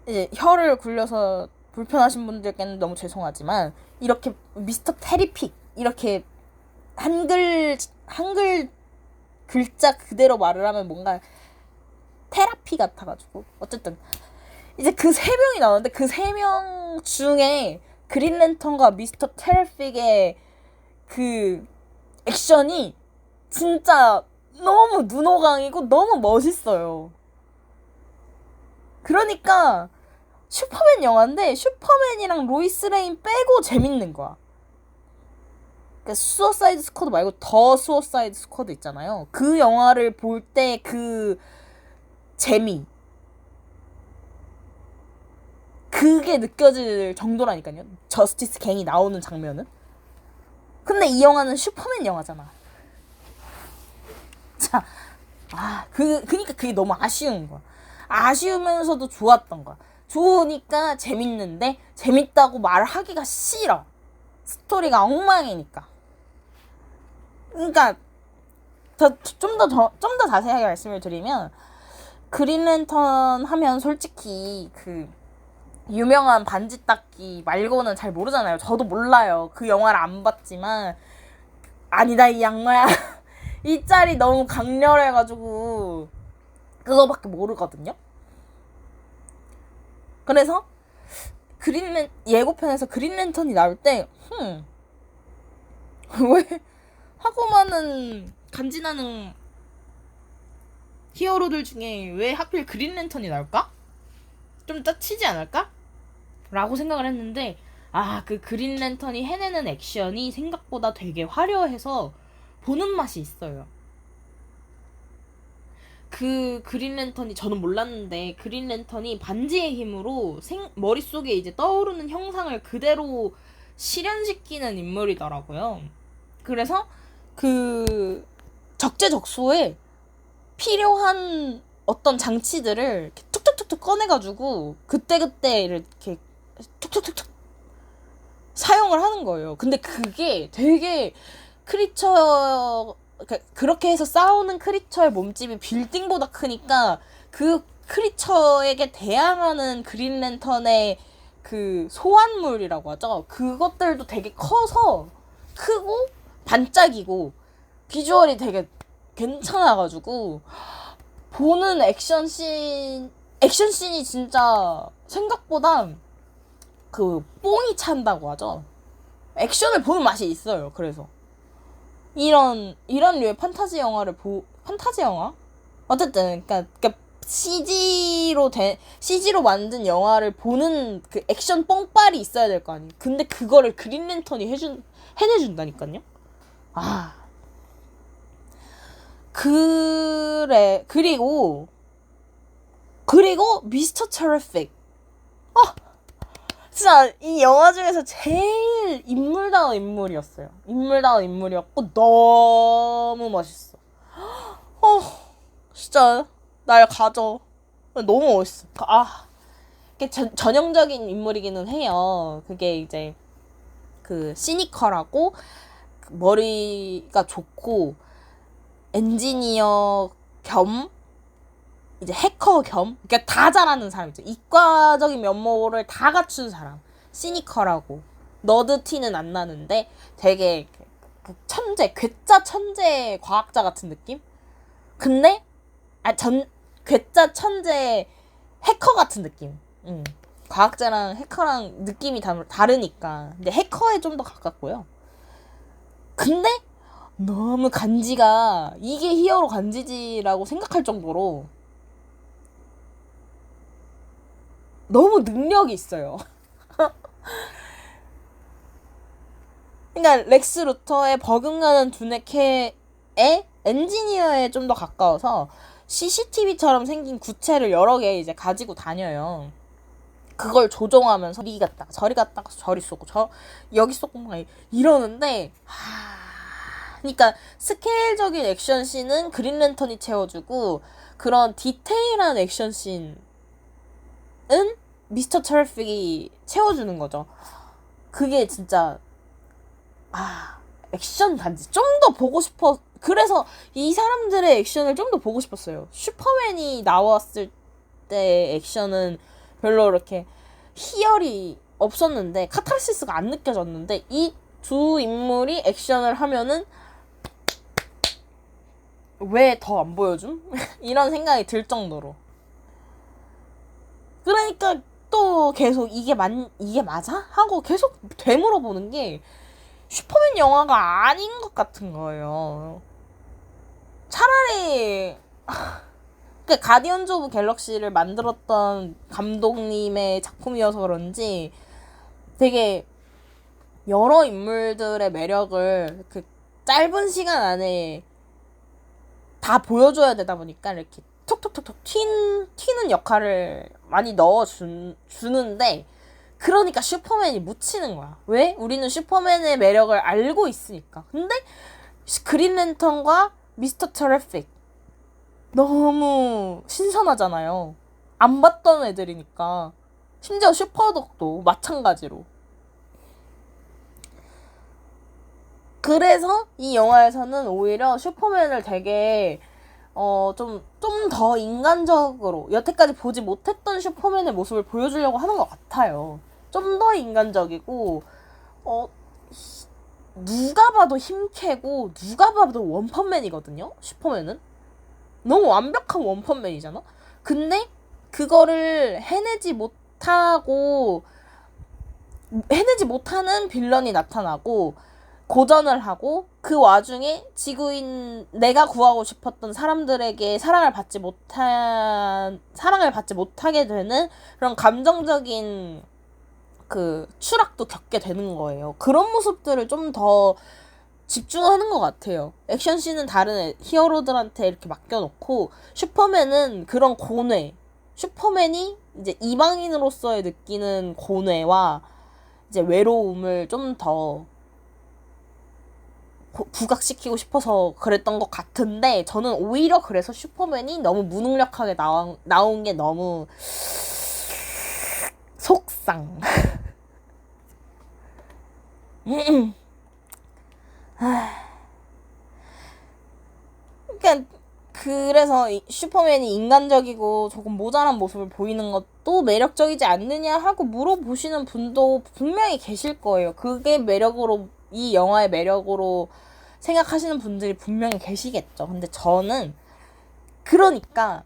이제 혀를 굴려서 불편하신 분들께는 너무 죄송하지만, 이렇게 미스터 테리픽, 이렇게 한글 글자 그대로 말을 하면 뭔가 테라피 같아가지고, 어쨌든 이제 그 3명이 나오는데, 그 3명 중에 그린랜턴과 미스터 테리픽의 그 액션이 진짜 너무 눈호강이고 너무 멋있어요. 그러니까 슈퍼맨 영화인데 슈퍼맨이랑 로이스 레인 빼고 재밌는 거야. 그러니까 수어사이드 스쿼드 말고 더 수어사이드 스쿼드 있잖아요. 그 영화를 볼 때 그 재미, 그게 느껴질 정도라니까요. 저스티스 갱이 나오는 장면은. 근데 이 영화는 슈퍼맨 영화잖아. 자, 그니까 그게 너무 아쉬운 거야. 아쉬우면서도 좋았던 거야. 좋으니까 재밌는데 재밌다고 말하기가 싫어. 스토리가 엉망이니까. 그러니까 좀 더 자세하게 말씀을 드리면, 그린랜턴 하면 솔직히 유명한 반지 닦기 말고는 잘 모르잖아요. 저도 몰라요. 그 영화를 안 봤지만, 아니다 이 양마야 이 짤이 너무 강렬해가지고 그거밖에 모르거든요. 그래서 예고편에서 그린랜턴이 나올 때 왜 하고 많은 간지나는 히어로들 중에 왜 하필 그린랜턴이 나올까? 좀 짜치지 않을까? 라고 생각을 했는데, 그 그린랜턴이 해내는 액션이 생각보다 되게 화려해서 보는 맛이 있어요. 그린랜턴이, 저는 몰랐는데 그린랜턴이 반지의 힘으로 머릿속에 이제 떠오르는 형상을 그대로 실현시키는 인물이더라고요. 그래서 적재적소에 필요한 어떤 장치들을 이렇게 툭툭툭툭 꺼내가지고 그때그때 이렇게 툭툭툭툭 사용을 하는 거예요. 근데 그게 되게 그렇게 해서 싸우는 크리처의 몸집이 빌딩보다 크니까 그 크리처에게 대항하는 그린랜턴의 소환물이라고 하죠. 그것들도 되게 커서 크고 반짝이고 비주얼이 되게 괜찮아가지고 보는 액션씬이 진짜 생각보다 뽕이 찬다고 하죠. 액션을 보는 맛이 있어요. 그래서 이런 류의 판타지 영화를 판타지 영화? 어쨌든 그러니까 CG로 만든 영화를 보는 그 액션 뽕빨이 있어야 될 거 아니에요. 근데 그거를 그린랜턴이 해내준다니까요. 그리고 미스터 테리픽. 진짜 이 영화 중에서 제일 인물다운 인물이었어요. 인물다운 인물이었고 너무 멋있어. 진짜 날 가져. 너무 멋있어. 이게 전형적인 인물이기는 해요. 그게 이제 시니컬하고 머리가 좋고 엔지니어 겸 이제 해커 겸, 그러니까 다 잘하는 사람 있죠. 이과적인 면모를 다 갖춘 사람. 시니컬하고 너드 티는 안 나는데 되게 그 천재, 괴짜 천재 과학자 같은 느낌? 근데 괴짜 천재 해커 같은 느낌. 과학자랑 해커랑 느낌이 다르니까. 근데 해커에 좀 더 가깝고요. 근데 너무 간지가 이게 히어로 간지지라고 생각할 정도로 너무 능력이 있어요. 그러니까 렉스 루터의 버금가는 두뇌캐의 엔지니어에 좀 더 가까워서 CCTV처럼 생긴 구체를 여러 개 이제 가지고 다녀요. 그걸 조종하면서 이리 갔다가 저리 갔다가 저리 쏘고 여기 쏘고 막 이러는데 그러니까 스케일적인 액션씬은 그린랜턴이 채워주고 그런 디테일한 액션씬은 미스터 테리픽이 채워주는 거죠. 그게 진짜 액션 단지 좀 더 보고 싶어. 그래서 이 사람들의 액션을 좀 더 보고 싶었어요. 슈퍼맨이 나왔을 때 액션은 별로 이렇게 희열이 없었는데 카타르시스가 안 느껴졌는데 이 두 인물이 액션을 하면은 왜 더 안 보여줌? 이런 생각이 들 정도로. 그러니까 또 계속 이게 맞아? 하고 계속 되물어보는 게 슈퍼맨 영화가 아닌 것 같은 거예요. 차라리 그 가디언즈 오브 갤럭시를 만들었던 감독님의 작품이어서 그런지 되게 여러 인물들의 매력을 그 짧은 시간 안에 다 보여줘야 되다 보니까 이렇게 톡톡톡톡 튀는 역할을 많이 넣어주는데 그러니까 슈퍼맨이 묻히는 거야. 왜? 우리는 슈퍼맨의 매력을 알고 있으니까. 근데 그린랜턴과 미스터 테리픽 너무 신선하잖아요. 안 봤던 애들이니까. 심지어 슈퍼독도 마찬가지로. 그래서 이 영화에서는 오히려 슈퍼맨을 되게 좀 더 인간적으로 여태까지 보지 못했던 슈퍼맨의 모습을 보여주려고 하는 것 같아요. 좀 더 인간적이고 누가 봐도 힘캐고 누가 봐도 원펀맨이거든요. 슈퍼맨은 너무 완벽한 원펀맨이잖아. 근데 그거를 해내지 못하는 빌런이 나타나고 고전을 하고 그 와중에 지구인 내가 구하고 싶었던 사람들에게 사랑을 받지 못하게 되는 그런 감정적인 그 추락도 겪게 되는 거예요. 그런 모습들을 좀 더 집중하는 것 같아요. 액션씬은 다른 히어로들한테 이렇게 맡겨놓고 슈퍼맨은 그런 고뇌, 슈퍼맨이 이제 이방인으로서의 느끼는 고뇌와 이제 외로움을 좀 더 부각시키고 싶어서 그랬던 것 같은데 저는 오히려 그래서 슈퍼맨이 너무 무능력하게 나온 게 너무 속상. 그러니까 그래서 슈퍼맨이 인간적이고 조금 모자란 모습을 보이는 것도 매력적이지 않느냐 하고 물어보시는 분도 분명히 계실 거예요. 그게 이 영화의 매력으로 생각하시는 분들이 분명히 계시겠죠. 근데 저는 그러니까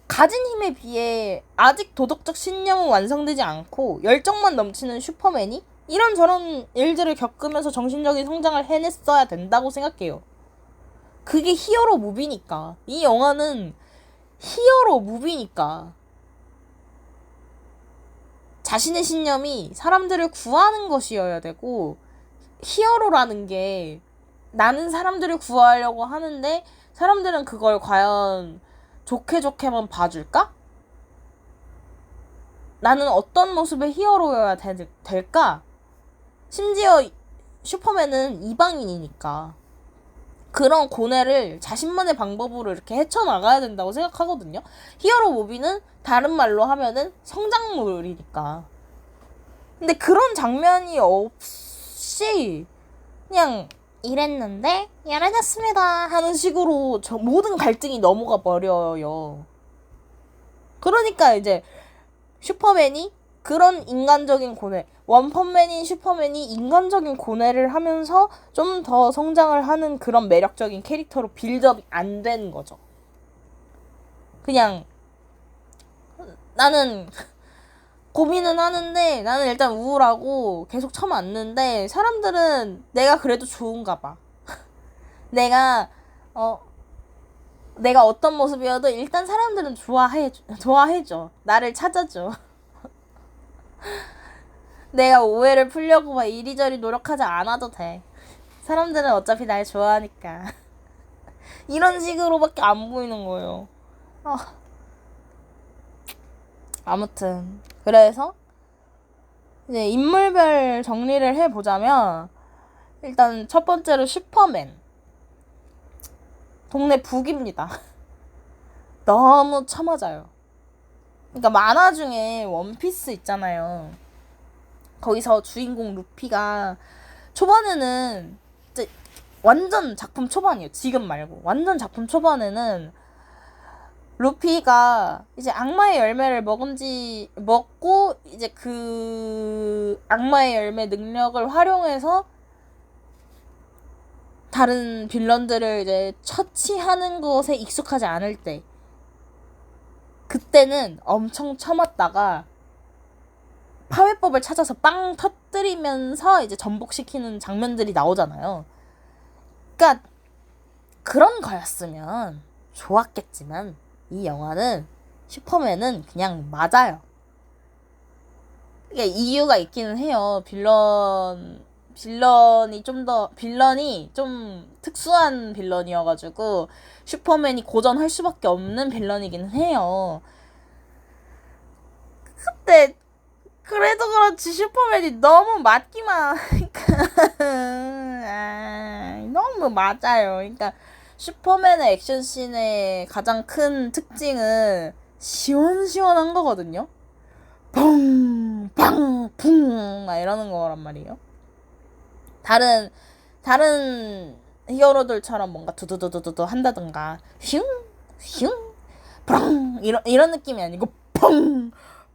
가진 힘에 비해 아직 도덕적 신념은 완성되지 않고 열정만 넘치는 슈퍼맨이 이런저런 일들을 겪으면서 정신적인 성장을 해냈어야 된다고 생각해요. 그게 히어로 무비니까. 이 영화는 히어로 무비니까. 자신의 신념이 사람들을 구하는 것이어야 되고 히어로라는 게 나는 사람들을 구하려고 하는데 사람들은 그걸 과연 좋게만 봐줄까? 나는 어떤 모습의 히어로여야 될까? 심지어 슈퍼맨은 이방인이니까 그런 고뇌를 자신만의 방법으로 이렇게 헤쳐나가야 된다고 생각하거든요. 히어로 무비는 다른 말로 하면은 성장물이니까. 근데 그런 장면이 없이 그냥 이랬는데 yar해졌습니다 하는 식으로 모든 갈등이 넘어가 버려요. 그러니까 이제 슈퍼맨이 그런 인간적인 고뇌, 원펀맨인 슈퍼맨이 인간적인 고뇌를 하면서 좀 더 성장을 하는 그런 매력적인 캐릭터로 빌드업이 안 된 거죠. 그냥 나는 고민은 하는데 나는 일단 우울하고 계속 쳐맞는데 사람들은 내가 그래도 좋은가 봐. 내가 내가 어떤 모습이어도 일단 사람들은 좋아해줘. 나를 찾아줘. 내가 오해를 풀려고 막 이리저리 노력하지 않아도 돼. 사람들은 어차피 날 좋아하니까. 이런 식으로밖에 안 보이는 거예요. 아무튼 그래서 이제 인물별 정리를 해보자면 일단 첫 번째로 슈퍼맨. 동네 북입니다. 너무 처맞아요. 그러니까 만화 중에 원피스 있잖아요. 거기서 주인공 루피가 초반에는 이제 완전 작품 초반이에요. 지금 말고 완전 작품 초반에는 루피가 이제 악마의 열매를 먹고 이제 그 악마의 열매 능력을 활용해서 다른 빌런들을 이제 처치하는 것에 익숙하지 않을 때, 그때는 엄청 처맞다가 파회법을 찾아서 빵 터뜨리면서 이제 전복시키는 장면들이 나오잖아요. 그러니까 그런 거였으면 좋았겠지만 이 영화는 슈퍼맨은 그냥 맞아요. 이게 이유가 있기는 해요. 빌런이 좀 특수한 빌런이어가지고 슈퍼맨이 고전할 수밖에 없는 빌런이긴 해요. 근데 그래도 그렇지 슈퍼맨이 너무 맞기만 너무 맞아요. 그러니까 슈퍼맨의 액션씬의 가장 큰 특징은 시원시원한 거거든요. 펑, 팡, 붕 막 이러는 거란 말이에요. 다른 히어로들처럼 뭔가 두두두두두 한다든가 슝, 슝, 팡 이런 느낌이 아니고 펑,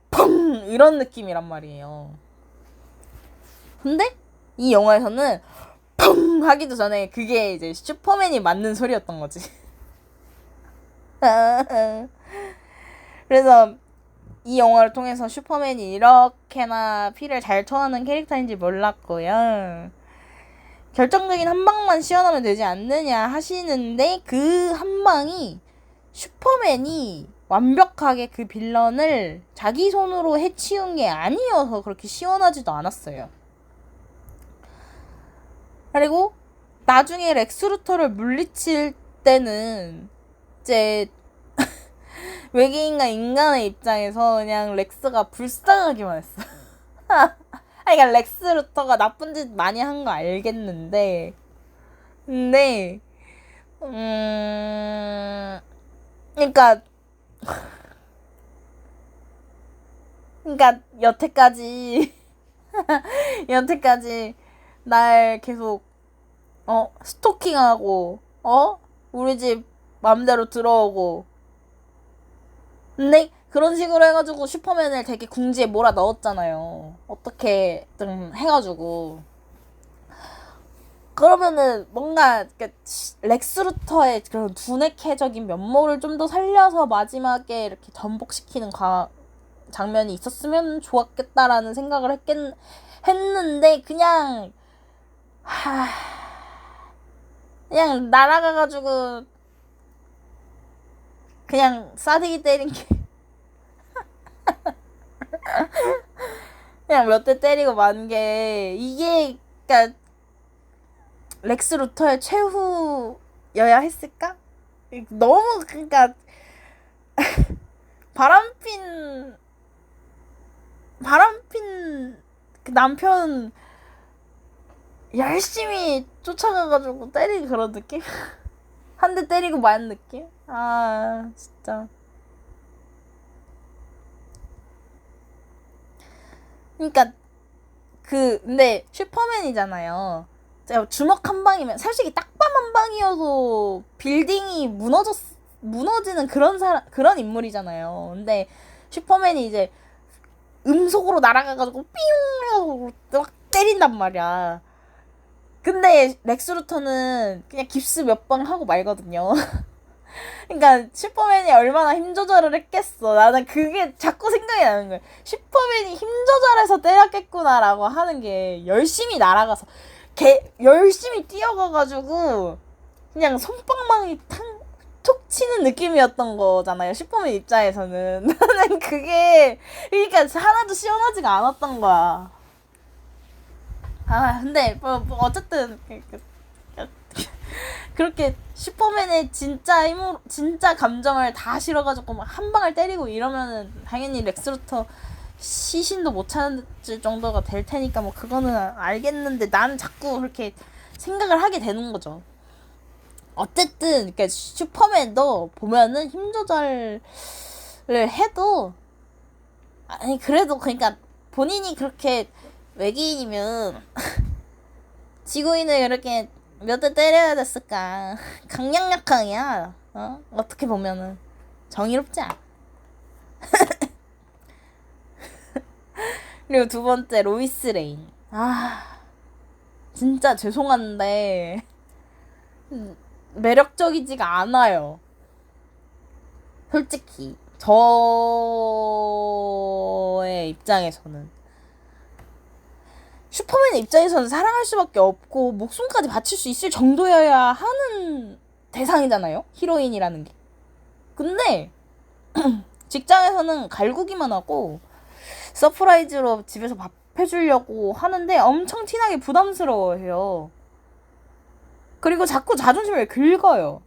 펑 이런 느낌이란 말이에요. 근데 이 영화에서는 펑 하기도 전에 그게 이제 슈퍼맨이 맞는 소리였던 거지. 그래서 이 영화를 통해서 슈퍼맨이 이렇게나 피를 잘 토하는 캐릭터인지 몰랐고요. 결정적인 한 방만 시원하면 되지 않느냐 하시는데 그 한 방이 슈퍼맨이 완벽하게 그 빌런을 자기 손으로 해치운 게 아니어서 그렇게 시원하지도 않았어요. 그리고 나중에 렉스 루터를 물리칠 때는 이제 외계인과 인간의 입장에서 그냥 렉스가 불쌍하기만 했어. 그러니까 렉스 루터가 나쁜 짓 많이 한 거 알겠는데 근데 그러니까 여태까지 날 계속 스토킹하고 우리 집 맘대로 들어오고 근데 그런 식으로 해가지고 슈퍼맨을 되게 궁지에 몰아 넣었잖아요. 어떻게든 해가지고 그러면은 뭔가 렉스 루터의 그런 두뇌캐적인 면모를 좀 더 살려서 마지막에 이렇게 전복시키는 장면이 있었으면 좋았겠다라는 생각을 했는데 그냥 날아가가지고 그냥 싸대기 때린 게 그냥 몇 대 때리고 만 게 이게 그러니까 렉스 루터의 최후여야 했을까? 너무 그러니까 바람핀 그 남편 열심히 쫓아가가지고 때리는 그런 느낌? 한 대 때리고 만 느낌? 진짜. 그러니까 근데 슈퍼맨이잖아요. 주먹 한 방이면 솔직히 딱밤 한 방이어도 빌딩이 무너지는 그런 인물이잖아요. 근데 슈퍼맨이 이제 음속으로 날아가가지고 삥 하고 막 때린단 말이야. 근데 렉스 루터는 그냥 깁스 몇 방 하고 말거든요. 그러니까 슈퍼맨이 얼마나 힘 조절을 했겠어. 나는 그게 자꾸 생각이 나는 거야. 슈퍼맨이 힘 조절해서 때렸겠구나라고 하는 게 열심히 날아가서 열심히 뛰어가가지고 그냥 손방망이 툭 치는 느낌이었던 거잖아요. 슈퍼맨 입장에서는. 나는 그게 그러니까 하나도 시원하지가 않았던 거야. 근데 뭐 어쨌든 그렇게 슈퍼맨의 진짜 힘으로 진짜 감정을 다 실어가지고 막 한 방을 때리고 이러면은 당연히 렉스 루터 시신도 못 찾을 정도가 될 테니까 뭐 그거는 알겠는데 나는 자꾸 그렇게 생각을 하게 되는 거죠. 어쨌든 그러니까 슈퍼맨도 보면은 힘 조절을 해도 아니 그래도 그러니까 본인이 그렇게 외계인이면 지구인을 이렇게 몇 대 때려야 됐을까. 강약약강이야. 어떻게 보면은 정의롭지 않아. 그리고 두 번째 로이스 레인. 진짜 죄송한데 매력적이지가 않아요. 솔직히 저의 입장에서는 슈퍼맨의 입장에서는 사랑할 수밖에 없고 목숨까지 바칠 수 있을 정도여야 하는 대상이잖아요. 히로인이라는 게. 근데 직장에서는 갈구기만 하고 서프라이즈로 집에서 밥 해주려고 하는데 엄청 티나게 부담스러워해요. 그리고 자꾸 자존심을 긁어요.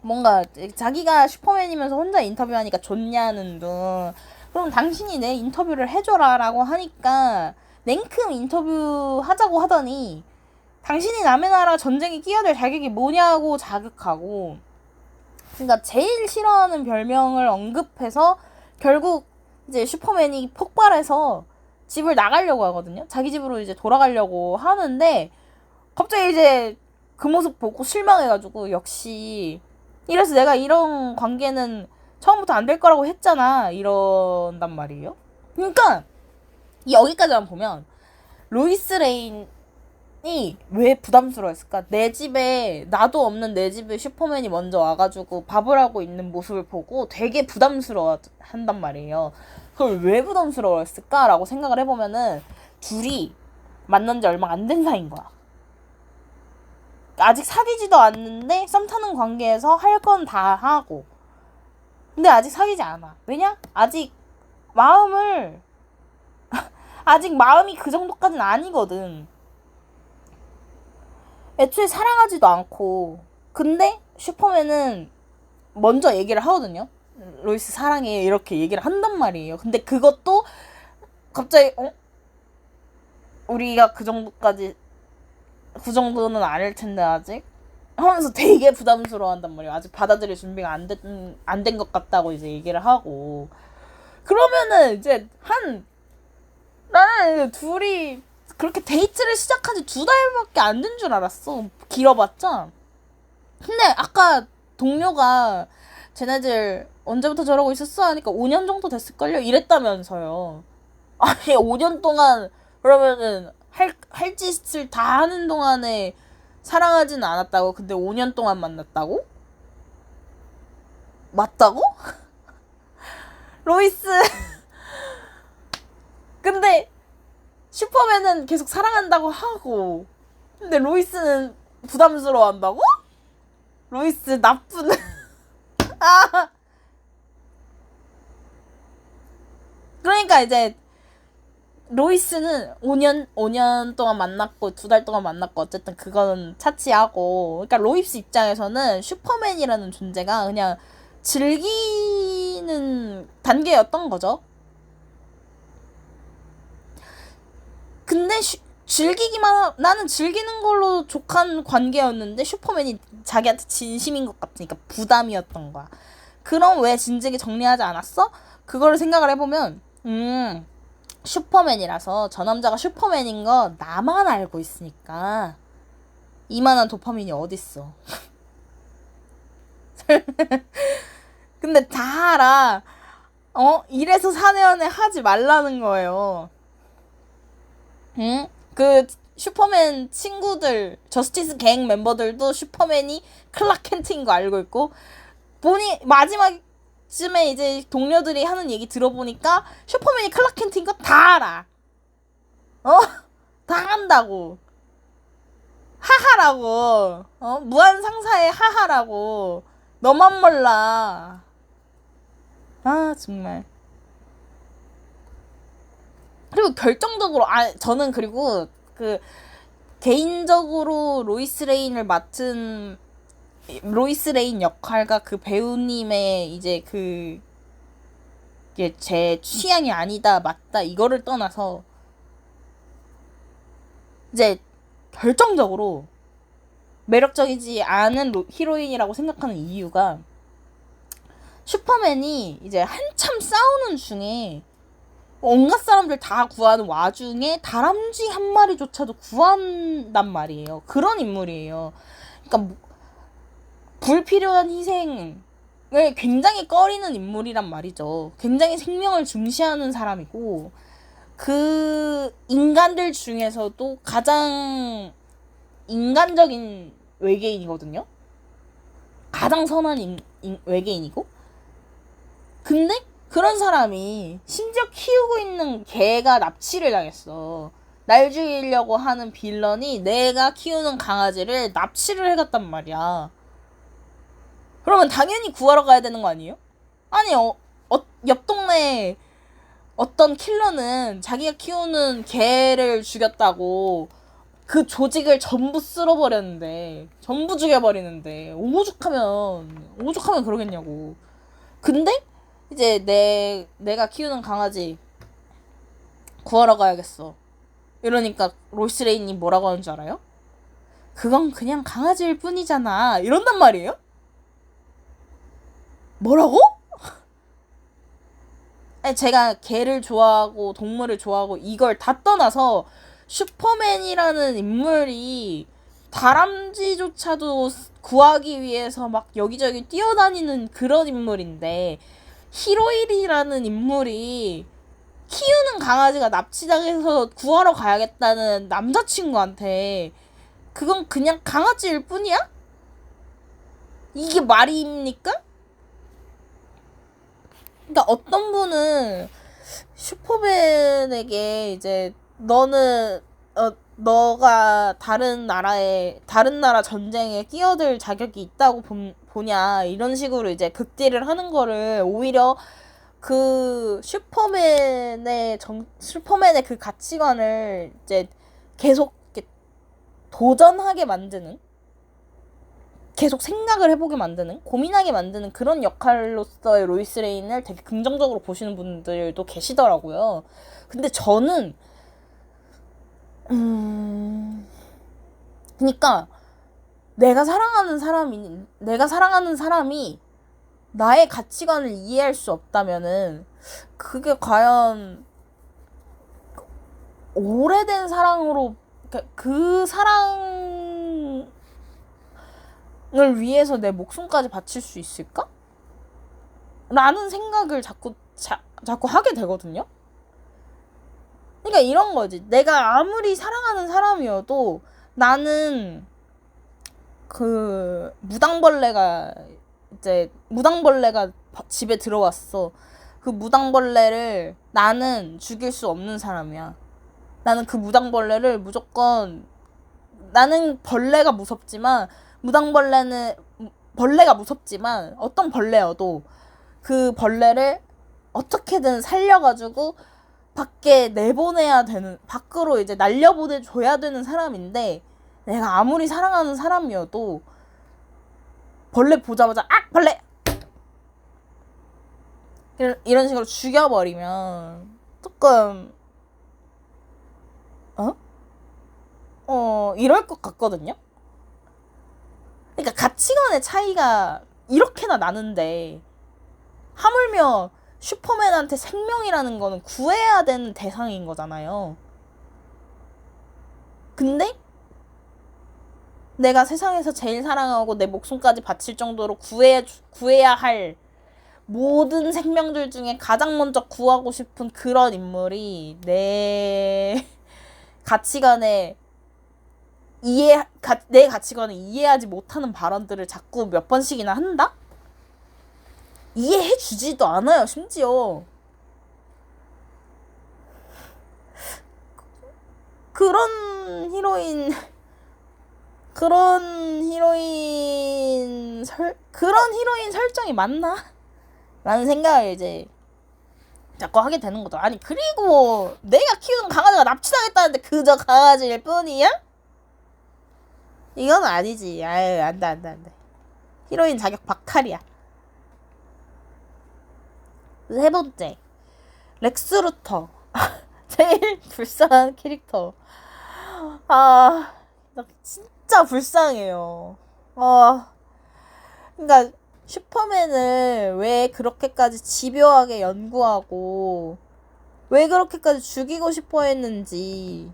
뭔가 자기가 슈퍼맨이면서 혼자 인터뷰하니까 좋냐는 둥. 그럼 당신이 내 인터뷰를 해줘라 라고 하니까 냉큼 인터뷰 하자고 하더니 당신이 남의 나라 전쟁에 끼어들 자격이 뭐냐고 자극하고, 그러니까 제일 싫어하는 별명을 언급해서 결국 이제 슈퍼맨이 폭발해서 집을 나가려고 하거든요. 자기 집으로 이제 돌아가려고 하는데 갑자기 이제 그 모습 보고 실망해가지고 역시 이래서 내가 이런 관계는 처음부터 안 될 거라고 했잖아 이런단 말이에요. 그러니까 여기까지만 보면 로이스 레인이 왜 부담스러웠을까? 내 집에 나도 없는 내 집에 슈퍼맨이 먼저 와가지고 밥을 하고 있는 모습을 보고 되게 부담스러워 한단 말이에요. 그걸 왜 부담스러웠을까라고 생각을 해보면은 둘이 만난 지 얼마 안 된 사이인 거야. 아직 사귀지도 않는데 썸 타는 관계에서 할 건 다 하고, 근데 아직 사귀지 않아. 왜냐? 아직 마음이 그 정도까지는 아니거든. 애초에 사랑하지도 않고. 근데 슈퍼맨은 먼저 얘기를 하거든요. 로이스 사랑해 이렇게 얘기를 한단 말이에요. 근데 그것도 갑자기 우리가 그 정도는 아닐 텐데 아직 하면서 되게 부담스러워한단 말이에요. 아직 받아들일 준비가 안 된 것 같다고 이제 얘기를 하고. 그러면은 이제 나는 둘이 그렇게 데이트를 시작한 지 2달밖에 안 된 줄 알았어. 길어봤자. 근데 아까 동료가 쟤네들 언제부터 저러고 있었어? 하니까 5년 정도 됐을걸요? 이랬다면서요. 아니 5년 동안 그러면은 할 짓을 다 하는 동안에 사랑하지는 않았다고? 근데 5년 동안 만났다고? 맞다고? 로이스 근데 슈퍼맨은 계속 사랑한다고 하고, 근데 로이스는 부담스러워한다고? 로이스 나쁜 그러니까 이제 로이스는 5년 동안 만났고 2달 동안 만났고 어쨌든 그거는 차치하고, 그러니까 로이스 입장에서는 슈퍼맨이라는 존재가 그냥 즐기는 단계였던 거죠. 근데 나는 즐기는 걸로 족한 관계였는데 슈퍼맨이 자기한테 진심인 것 같으니까 부담이었던 거야. 그럼 왜 진즉에 정리하지 않았어? 그거를 생각을 해보면 슈퍼맨이라서 저 남자가 슈퍼맨인 거 나만 알고 있으니까 이만한 도파민이 어딨어. 근데 다 알아. 이래서 사내연애 하지 말라는 거예요. 응? 그 슈퍼맨 친구들, 저스티스 갱 멤버들도 슈퍼맨이 클락 켄트인 거 알고 있고, 마지막쯤에 이제 동료들이 하는 얘기 들어보니까 슈퍼맨이 클락 켄트인 거 다 알아. 다 안다고. 하하라고. 무한 상사의 하하라고. 너만 몰라. 아, 정말. 그리고 결정적으로, 저는 그리고 개인적으로 로이스 레인 역할과 그 배우님의 이제 이게 제 취향이 아니다, 맞다, 이거를 떠나서, 이제 결정적으로 매력적이지 않은 히로인이라고 생각하는 이유가, 슈퍼맨이 이제 한참 싸우는 중에 온갖 사람들 다 구하는 와중에 다람쥐 한 마리조차도 구한단 말이에요. 그런 인물이에요. 그러니까 불필요한 희생을 굉장히 꺼리는 인물이란 말이죠. 굉장히 생명을 중시하는 사람이고, 그 인간들 중에서도 가장 인간적인 외계인이거든요. 가장 선한 외계인이고. 근데 그런 사람이 심지어 키우고 있는 개가 납치를 당했어. 날 죽이려고 하는 빌런이 내가 키우는 강아지를 납치를 해갔단 말이야. 그러면 당연히 구하러 가야 되는 거 아니에요? 아니, 옆 동네에 어떤 킬러는 자기가 키우는 개를 죽였다고 그 조직을 전부 쓸어버렸는데, 전부 죽여버리는데, 오죽하면 그러겠냐고. 근데 이제 내가 키우는 강아지 구하러 가야겠어. 이러니까 로이스 레인이 뭐라고 하는 줄 알아요? 그건 그냥 강아지일 뿐이잖아. 이런단 말이에요? 뭐라고? 아니, 제가 개를 좋아하고 동물을 좋아하고 이걸 다 떠나서 슈퍼맨이라는 인물이 다람쥐조차도 구하기 위해서 막 여기저기 뛰어다니는 그런 인물인데, 히로일이라는 인물이 키우는 강아지가 납치당해서 구하러 가야겠다는 남자친구한테 그건 그냥 강아지일 뿐이야? 이게 말입니까? 그러니까 어떤 분은 슈퍼맨에게 이제 너가 다른 나라 전쟁에 끼어들 자격이 있다고 보냐, 이런 식으로 이제 극딜을 하는 거를 오히려 그 슈퍼맨의 그 가치관을 이제 계속 도전하게 만드는, 계속 생각을 해보게 만드는, 고민하게 만드는 그런 역할로서의 로이스 레인을 되게 긍정적으로 보시는 분들도 계시더라고요. 근데 저는 그러니까 내가 사랑하는 사람이 나의 가치관을 이해할 수 없다면은 그게 과연 오래된 사랑으로, 그 사랑을 위해서 내 목숨까지 바칠 수 있을까? 라는 생각을 자꾸 하게 되거든요. 그러니까 이런 거지. 내가 아무리 사랑하는 사람이어도 나는 무당벌레가 집에 들어왔어. 그 무당벌레를 나는 죽일 수 없는 사람이야. 나는 그 무당벌레를 무조건, 나는 벌레가 무섭지만 어떤 벌레여도 그 벌레를 어떻게든 살려가지고 밖으로 이제 날려보내줘야 되는 사람인데, 내가 아무리 사랑하는 사람이어도 벌레 보자마자 벌레! 이런 식으로 죽여버리면 조금 이럴 것 같거든요. 그러니까 가치관의 차이가 이렇게나 나는데, 하물며 슈퍼맨한테 생명이라는 거는 구해야 되는 대상인 거잖아요. 근데 내가 세상에서 제일 사랑하고 내 목숨까지 바칠 정도로 구해야 할 모든 생명들 중에 가장 먼저 구하고 싶은 그런 인물이 내 가치관에 내 가치관을 이해하지 못하는 발언들을 자꾸 몇 번씩이나 한다? 이해해주지도 않아요, 심지어. 그런 히로인 설정이 맞나? 라는 생각을 이제 자꾸 하게 되는 거죠. 아니, 그리고 내가 키우는 강아지가 납치당했다는데 그저 강아지일 뿐이야? 이건 아니지. 아유, 안 돼. 히로인 자격 박탈이야. 세 번째, 렉스 루터. 제일 불쌍한 캐릭터. 나 진짜 불쌍해요. 그러니까 슈퍼맨을 왜 그렇게까지 집요하게 연구하고 왜 그렇게까지 죽이고 싶어 했는지.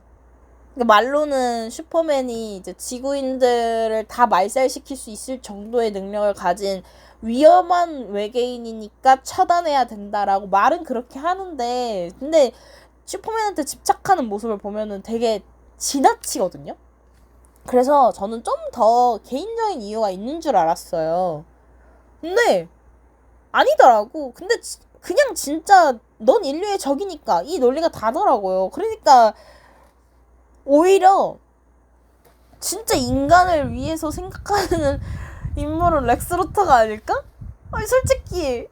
그러니까 말로는 슈퍼맨이 이제 지구인들을 다 말살시킬 수 있을 정도의 능력을 가진 위험한 외계인이니까 처단해야 된다라고 말은 그렇게 하는데, 근데 슈퍼맨한테 집착하는 모습을 보면은 되게 지나치거든요. 그래서 저는 좀 더 개인적인 이유가 있는 줄 알았어요. 근데 아니더라고. 근데 그냥 진짜 넌 인류의 적이니까 이 논리가 다더라고요. 그러니까 오히려 진짜 인간을 위해서 생각하는 인물은 렉스 루터가 아닐까? 아니, 솔직히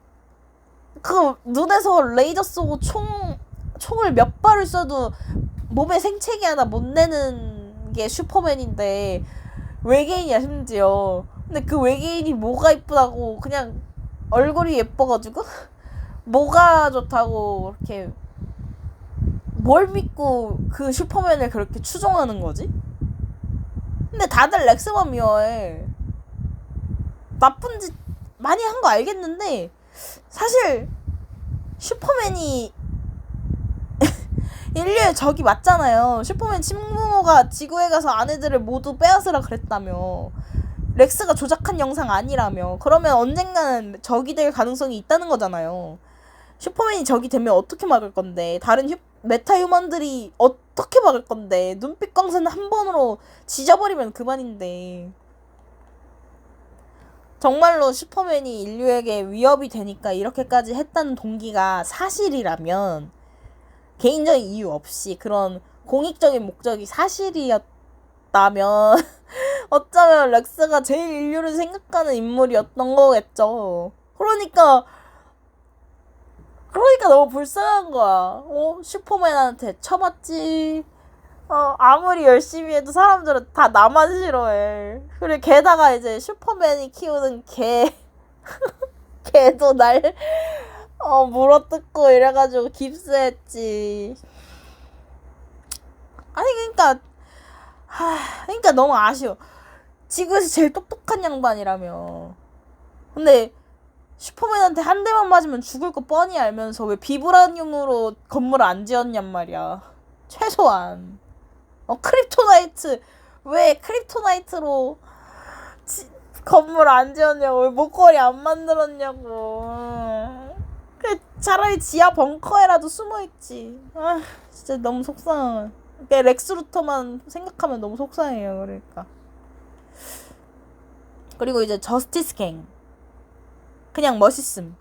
그 눈에서 레이저 쏘고 총을 몇 발을 쏴도 몸에 생채기 하나 못 내는 게 슈퍼맨인데 외계인이야, 심지어. 근데 그 외계인이 뭐가 이쁘다고, 그냥 얼굴이 예뻐가지고 뭐가 좋다고 이렇게 뭘 믿고 그 슈퍼맨을 그렇게 추종하는 거지? 근데 다들 렉스만 미워해. 나쁜 짓 많이 한 거 알겠는데 사실 슈퍼맨이 인류의 적이 맞잖아요. 슈퍼맨 친부모가 지구에 가서 아내들을 모두 빼앗으라 그랬다며. 렉스가 조작한 영상 아니라며. 그러면 언젠가는 적이 될 가능성이 있다는 거잖아요. 슈퍼맨이 적이 되면 어떻게 막을 건데, 다른 메타 휴먼들이 어떻게 막을 건데, 눈빛 광선 한 번으로 지져버리면 그만인데. 정말로 슈퍼맨이 인류에게 위협이 되니까 이렇게까지 했다는 동기가 사실이라면, 개인적인 이유 없이 그런 공익적인 목적이 사실이었다면 어쩌면 렉스가 제일 인류를 생각하는 인물이었던 거겠죠. 그러니까 너무 불쌍한 거야. 슈퍼맨한테 쳐맞지. 아무리 열심히 해도 사람들은 다 나만 싫어해. 그리고 게다가 이제 슈퍼맨이 키우는 걔도 날 물어뜯고 이래가지고 깁스했지. 아니, 그러니까 너무 아쉬워. 지구에서 제일 똑똑한 양반이라며. 근데 슈퍼맨한테 한 대만 맞으면 죽을 거 뻔히 알면서 왜 비브라늄으로 건물을 안 지었냔 말이야. 최소한 크립토나이트, 왜 크립토나이트로 건물 안 지었냐고, 왜 목걸이 안 만들었냐고. 차라리 지하 벙커에라도 숨어있지. 진짜 너무 속상해. 렉스 루터만 생각하면 너무 속상해요. 그러니까. 그리고 이제 저스티스 갱. 그냥 멋있음.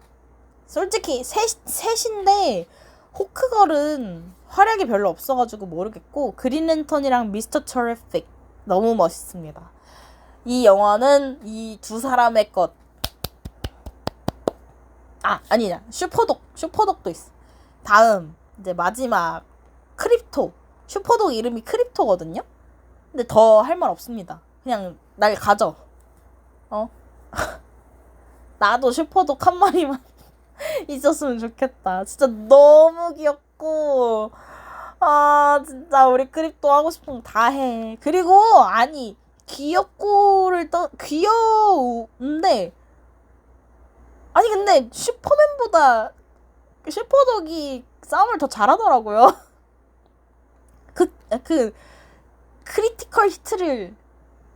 솔직히 셋인데 호크걸은 활약이 별로 없어가지고 모르겠고, 그린랜턴이랑 미스터 터리픽 너무 멋있습니다. 이 영화는 이 두 사람의 것. 아니냐, 슈퍼독도 있어. 다음 이제 마지막 크립토. 슈퍼독 이름이 크립토거든요. 근데 더 할 말 없습니다. 그냥 날 가져. 나도 슈퍼독 한 마리만 있었으면 좋겠다. 진짜 너무 귀엽고, 진짜 우리 크립토 하고 싶은 거 다 해. 그리고 아니, 귀여운데, 아니 근데 슈퍼맨보다 슈퍼독이 싸움을 더 잘하더라고요. 크리티컬 히트를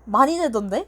많이 내던데?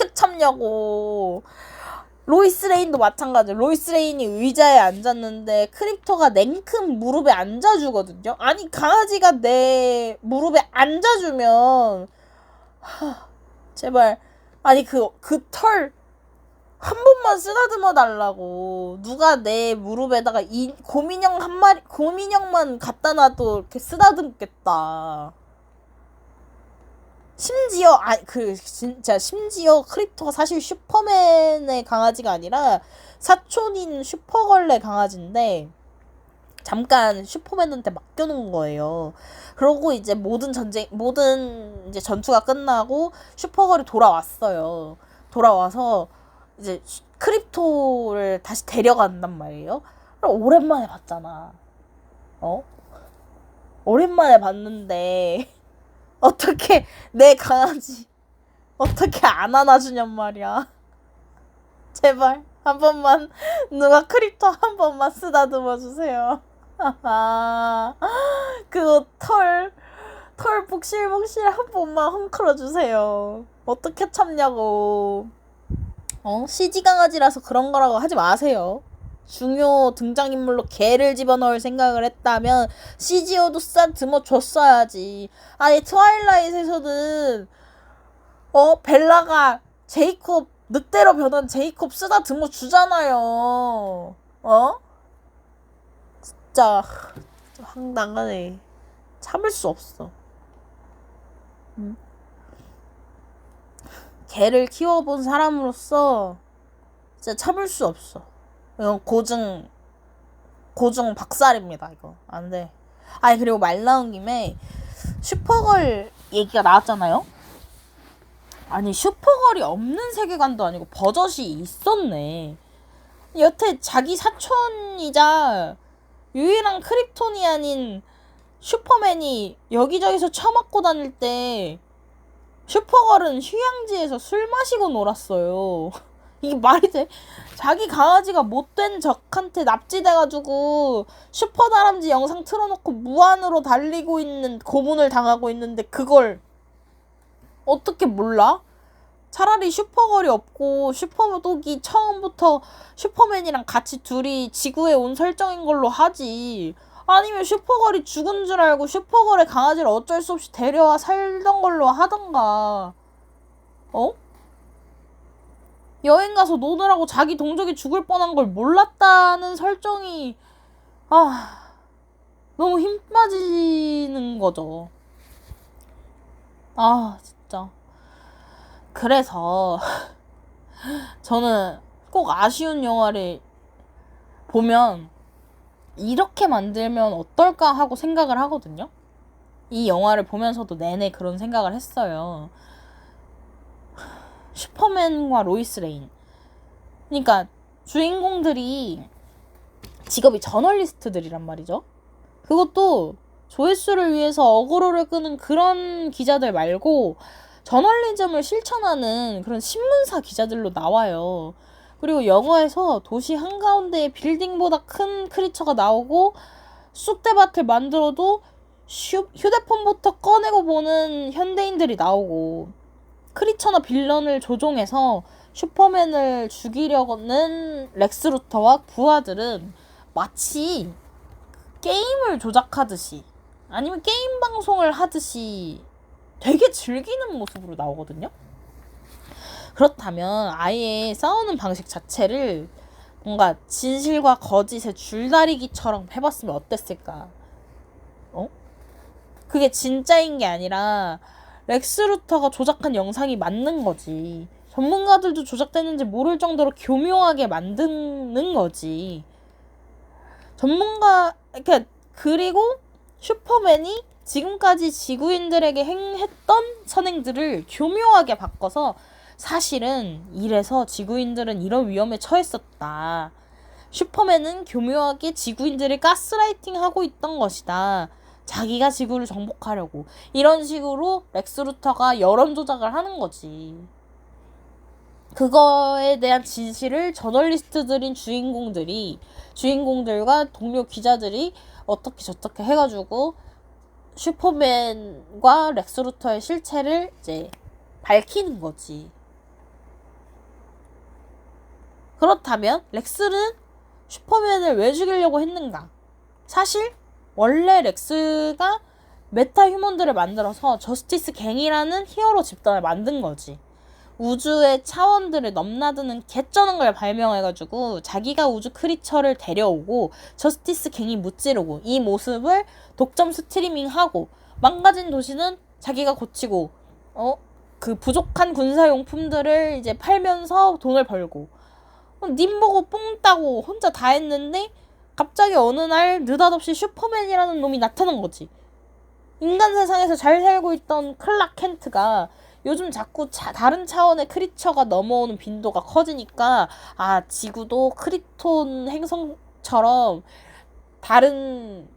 어떻게 참냐고. 로이스 레인도 마찬가지예요. 로이스 레인이 의자에 앉았는데 크립토가 냉큼 무릎에 앉아주거든요. 아니 강아지가 내 무릎에 앉아주면 제발 아니 그 털 한 번만 쓰다듬어 달라고. 누가 내 무릎에다가 이 곰인형만 갖다 놔도 이렇게 쓰다듬겠다. 심지어 크립토가 사실 슈퍼맨의 강아지가 아니라 사촌인 슈퍼걸의 강아지인데 잠깐 슈퍼맨한테 맡겨놓은 거예요. 그러고 이제 모든 이제 전투가 끝나고 슈퍼걸이 돌아왔어요. 돌아와서 이제 크립토를 다시 데려간단 말이에요. 그럼 오랜만에 봤잖아. 오랜만에 봤는데 어떻게 내 강아지 어떻게 안 안아주냔 말이야. 제발 한 번만 누가 크립토 한 번만 쓰다듬어 주세요. 그거 털 복실복실 한 번만 헝클어 주세요. 어떻게 참냐고. CG 강아지라서 그런 거라고 하지 마세요. 중요 등장인물로 개를 집어넣을 생각을 했다면 CGO도 쓰다듬어 줬어야지. 아니 트와일라잇에서는 벨라가 제이콥 늑대로 변한 제이콥 쓰다듬어 주잖아요. 진짜 황당하네. 참을 수 없어. 개를 키워본 사람으로서 진짜 참을 수 없어. 이건 고증 박살입니다. 이거 안 돼. 아니 그리고 말 나온 김에 슈퍼걸 얘기가 나왔잖아요. 아니 슈퍼걸이 없는 세계관도 아니고 버젓이 있었네. 여태 자기 사촌이자 유일한 크립토니안인 슈퍼맨이 여기저기서 처맞고 다닐 때 슈퍼걸은 휴양지에서 술 마시고 놀았어요. 이게 말이 돼? 자기 강아지가 못된 적한테 납치돼가지고 슈퍼다람쥐 영상 틀어놓고 무한으로 달리고 있는 고문을 당하고 있는데 그걸 어떻게 몰라? 차라리 슈퍼걸이 없고 슈퍼독이 처음부터 슈퍼맨이랑 같이 둘이 지구에 온 설정인 걸로 하지. 아니면 슈퍼걸이 죽은 줄 알고 슈퍼걸의 강아지를 어쩔 수 없이 데려와 살던 걸로 하던가. 여행 가서 노느라고 자기 동족이 죽을 뻔한 걸 몰랐다는 설정이 너무 힘 빠지는 거죠. 진짜. 그래서 저는 꼭 아쉬운 영화를 보면 이렇게 만들면 어떨까 하고 생각을 하거든요. 이 영화를 보면서도 내내 그런 생각을 했어요. 슈퍼맨과 로이스 레인. 그러니까 주인공들이 직업이 저널리스트들이란 말이죠. 그것도 조회수를 위해서 어그로를 끄는 그런 기자들 말고 저널리즘을 실천하는 그런 신문사 기자들로 나와요. 그리고 영화에서 도시 한가운데에 빌딩보다 큰 크리처가 나오고 쑥대밭을 만들어도 휴대폰부터 꺼내고 보는 현대인들이 나오고 크리처나 빌런을 조종해서 슈퍼맨을 죽이려는 렉스 루터와 부하들은 마치 게임을 조작하듯이 아니면 게임 방송을 하듯이 되게 즐기는 모습으로 나오거든요. 그렇다면 아예 싸우는 방식 자체를 뭔가 진실과 거짓의 줄다리기처럼 해봤으면 어땠을까? 그게 진짜인 게 아니라 렉스 루터가 조작한 영상이 맞는 거지. 전문가들도 조작됐는지 모를 정도로 교묘하게 만드는 거지. 그리고 슈퍼맨이 지금까지 지구인들에게 행했던 선행들을 교묘하게 바꿔서 사실은 이래서 지구인들은 이런 위험에 처했었다. 슈퍼맨은 교묘하게 지구인들을 가스라이팅하고 있던 것이다. 자기가 지구를 정복하려고. 이런 식으로 렉스 루터가 여론 조작을 하는 거지. 그거에 대한 진실을 저널리스트들인 주인공들과 동료 기자들이 어떻게 저떻게 해가지고 슈퍼맨과 렉스 루터의 실체를 이제 밝히는 거지. 그렇다면 렉스는 슈퍼맨을 왜 죽이려고 했는가? 사실 원래 렉스가 메타 휴먼들을 만들어서 저스티스 갱이라는 히어로 집단을 만든 거지. 우주의 차원들을 넘나드는 개쩌는 걸 발명해가지고 자기가 우주 크리처를 데려오고 저스티스 갱이 무찌르고 이 모습을 독점 스트리밍하고 망가진 도시는 자기가 고치고 그 부족한 군사용품들을 이제 팔면서 돈을 벌고 님 보고 뽕 따고 혼자 다 했는데 갑자기 어느 날 느닷없이 슈퍼맨이라는 놈이 나타난 거지. 인간 세상에서 잘 살고 있던 클락 켄트가 요즘 자꾸 다른 차원의 크리처가 넘어오는 빈도가 커지니까 지구도 크립톤 행성처럼 다른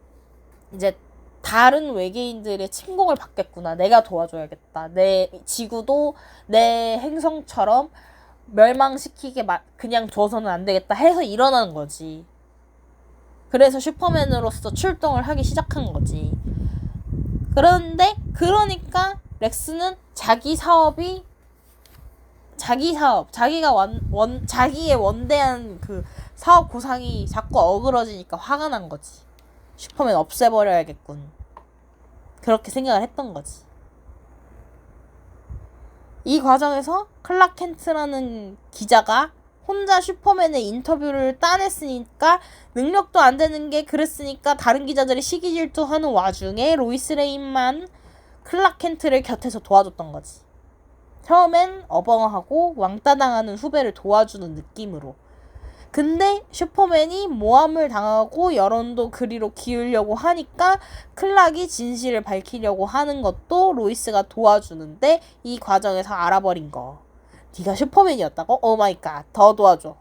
외계인들의 침공을 받겠구나. 내가 도와줘야겠다. 내 지구도 내 행성처럼 멸망시키게 그냥 둬서는 안 되겠다 해서 일어나는 거지. 그래서 슈퍼맨으로서 출동을 하기 시작한 거지. 그러니까 렉스는 자기의 원대한 그 사업 구상이 자꾸 어그러지니까 화가 난 거지. 슈퍼맨 없애버려야겠군. 그렇게 생각을 했던 거지. 이 과정에서 클락 켄트라는 기자가 혼자 슈퍼맨의 인터뷰를 따냈으니까 능력도 안 되는 게 그랬으니까 다른 기자들이 시기 질투하는 와중에 로이스 레인만 클락 켄트를 곁에서 도와줬던 거지. 처음엔 어벙하고 왕따 당하는 후배를 도와주는 느낌으로. 근데 슈퍼맨이 모함을 당하고 여론도 그리로 기울려고 하니까 클락이 진실을 밝히려고 하는 것도 로이스가 도와주는데 이 과정에서 알아버린 거. 네가 슈퍼맨이었다고? 오 마이 갓. 더 도와줘.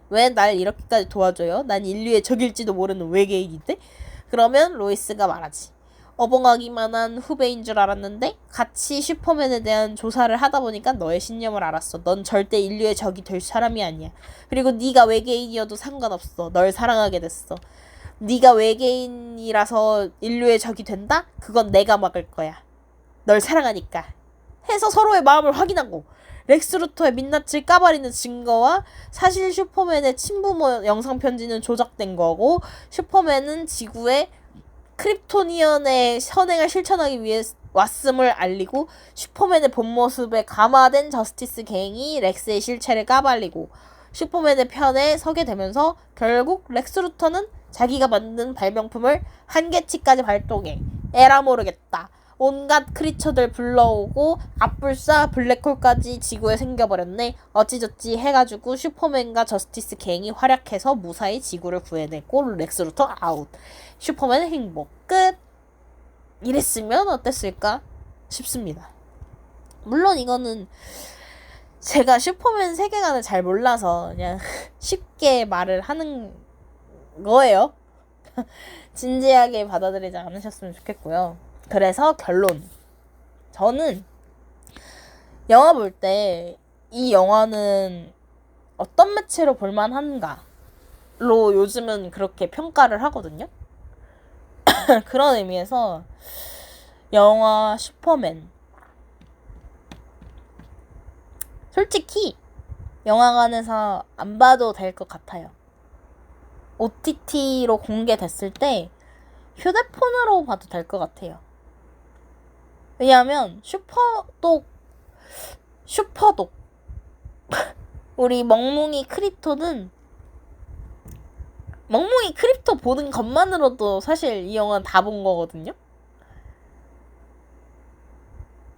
왜 날 이렇게까지 도와줘요? 난 인류의 적일지도 모르는 외계인인데? 그러면 로이스가 말하지. 어벙하기만 한 후배인 줄 알았는데 같이 슈퍼맨에 대한 조사를 하다 보니까 너의 신념을 알았어. 넌 절대 인류의 적이 될 사람이 아니야. 그리고 네가 외계인이어도 상관없어. 널 사랑하게 됐어. 네가 외계인이라서 인류의 적이 된다? 그건 내가 막을 거야. 널 사랑하니까. 해서 서로의 마음을 확인하고 렉스 루터의 민낯을 까발리는 증거와 사실 슈퍼맨의 친부모 영상 편지는 조작된 거고 슈퍼맨은 지구에 크립토니언의 선행을 실천하기 위해 왔음을 알리고 슈퍼맨의 본 모습에 감화된 저스티스 갱이 렉스의 실체를 까발리고 슈퍼맨의 편에 서게 되면서 결국 렉스 루터는 자기가 만든 발명품을 한계치까지 발동해. 에라 모르겠다. 온갖 크리처들 불러오고 앞불싸 블랙홀까지 지구에 생겨버렸네. 어찌저찌 해가지고 슈퍼맨과 저스티스 갱이 활약해서 무사히 지구를 구해내고 렉스 루터 아웃. 슈퍼맨 행복 끝. 이랬으면 어땠을까 싶습니다. 물론 이거는 제가 슈퍼맨 세계관을 잘 몰라서 그냥 쉽게 말을 하는 거예요. 진지하게 받아들이지 않으셨으면 좋겠고요. 그래서 결론. 저는 영화 볼 때 이 영화는 어떤 매체로 볼만한가로 요즘은 그렇게 평가를 하거든요. 그런 의미에서 영화 슈퍼맨 솔직히 영화관에서 안 봐도 될 것 같아요. OTT로 공개됐을 때 휴대폰으로 봐도 될 것 같아요. 왜냐하면 슈퍼독 우리 멍뭉이 크립토는 멍뭉이 크립토 보는 것만으로도 사실 이 영화는 다 본 거거든요.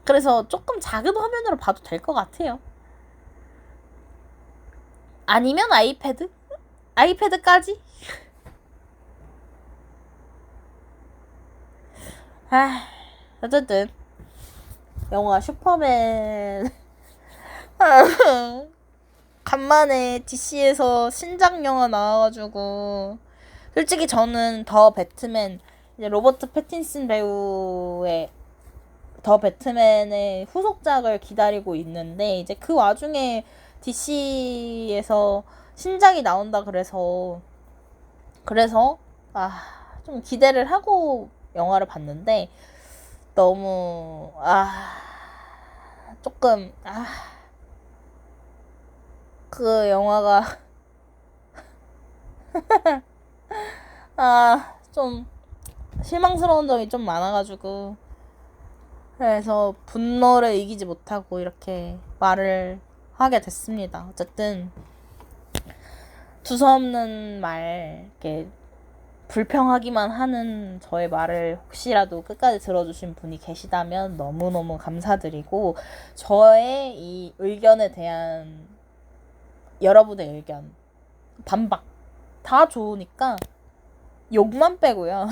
그래서 조금 작은 화면으로 봐도 될 것 같아요. 아니면 아이패드? 아이패드까지? 어쨌든 영화 슈퍼맨 간만에 DC에서 신작 영화 나와가지고 솔직히 저는 더 배트맨 이제 로버트 패틴슨 배우의 더 배트맨의 후속작을 기다리고 있는데 이제 그 와중에 DC에서 신작이 나온다 그래서 좀 기대를 하고 영화를 봤는데 너무 조금 그 영화가 좀 실망스러운 점이 좀 많아가지고 그래서 분노를 이기지 못하고 이렇게 말을 하게 됐습니다. 어쨌든 두서없는 말 이렇게 불평하기만 하는 저의 말을 혹시라도 끝까지 들어주신 분이 계시다면 너무너무 감사드리고 저의 이 의견에 대한 여러분의 의견 반박 다 좋으니까 욕만 빼고요.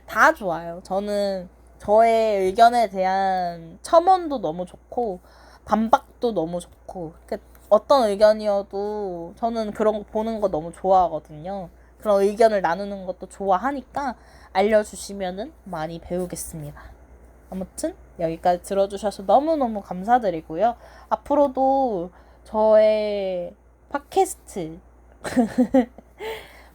다 좋아요. 저는 저의 의견에 대한 첨언도 너무 좋고 반박도 너무 좋고 어떤 의견이어도 저는 그런 거 보는 거 너무 좋아하거든요. 그런 의견을 나누는 것도 좋아하니까 알려주시면은 많이 배우겠습니다. 아무튼 여기까지 들어주셔서 너무너무 감사드리고요. 앞으로도 저의 팟캐스트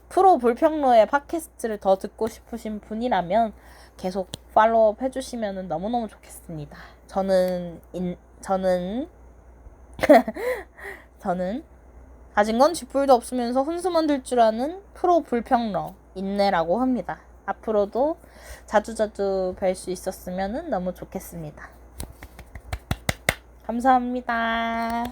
프로 불평로의 팟캐스트를 더 듣고 싶으신 분이라면 계속 팔로우업 해주시면 너무너무 좋겠습니다. 저는 가진 건 쥐뿔도 없으면서 훈수만 들 줄 아는 프로 불평러 인내라고 합니다. 앞으로도 자주자주 뵐 수 있었으면 너무 좋겠습니다. 감사합니다.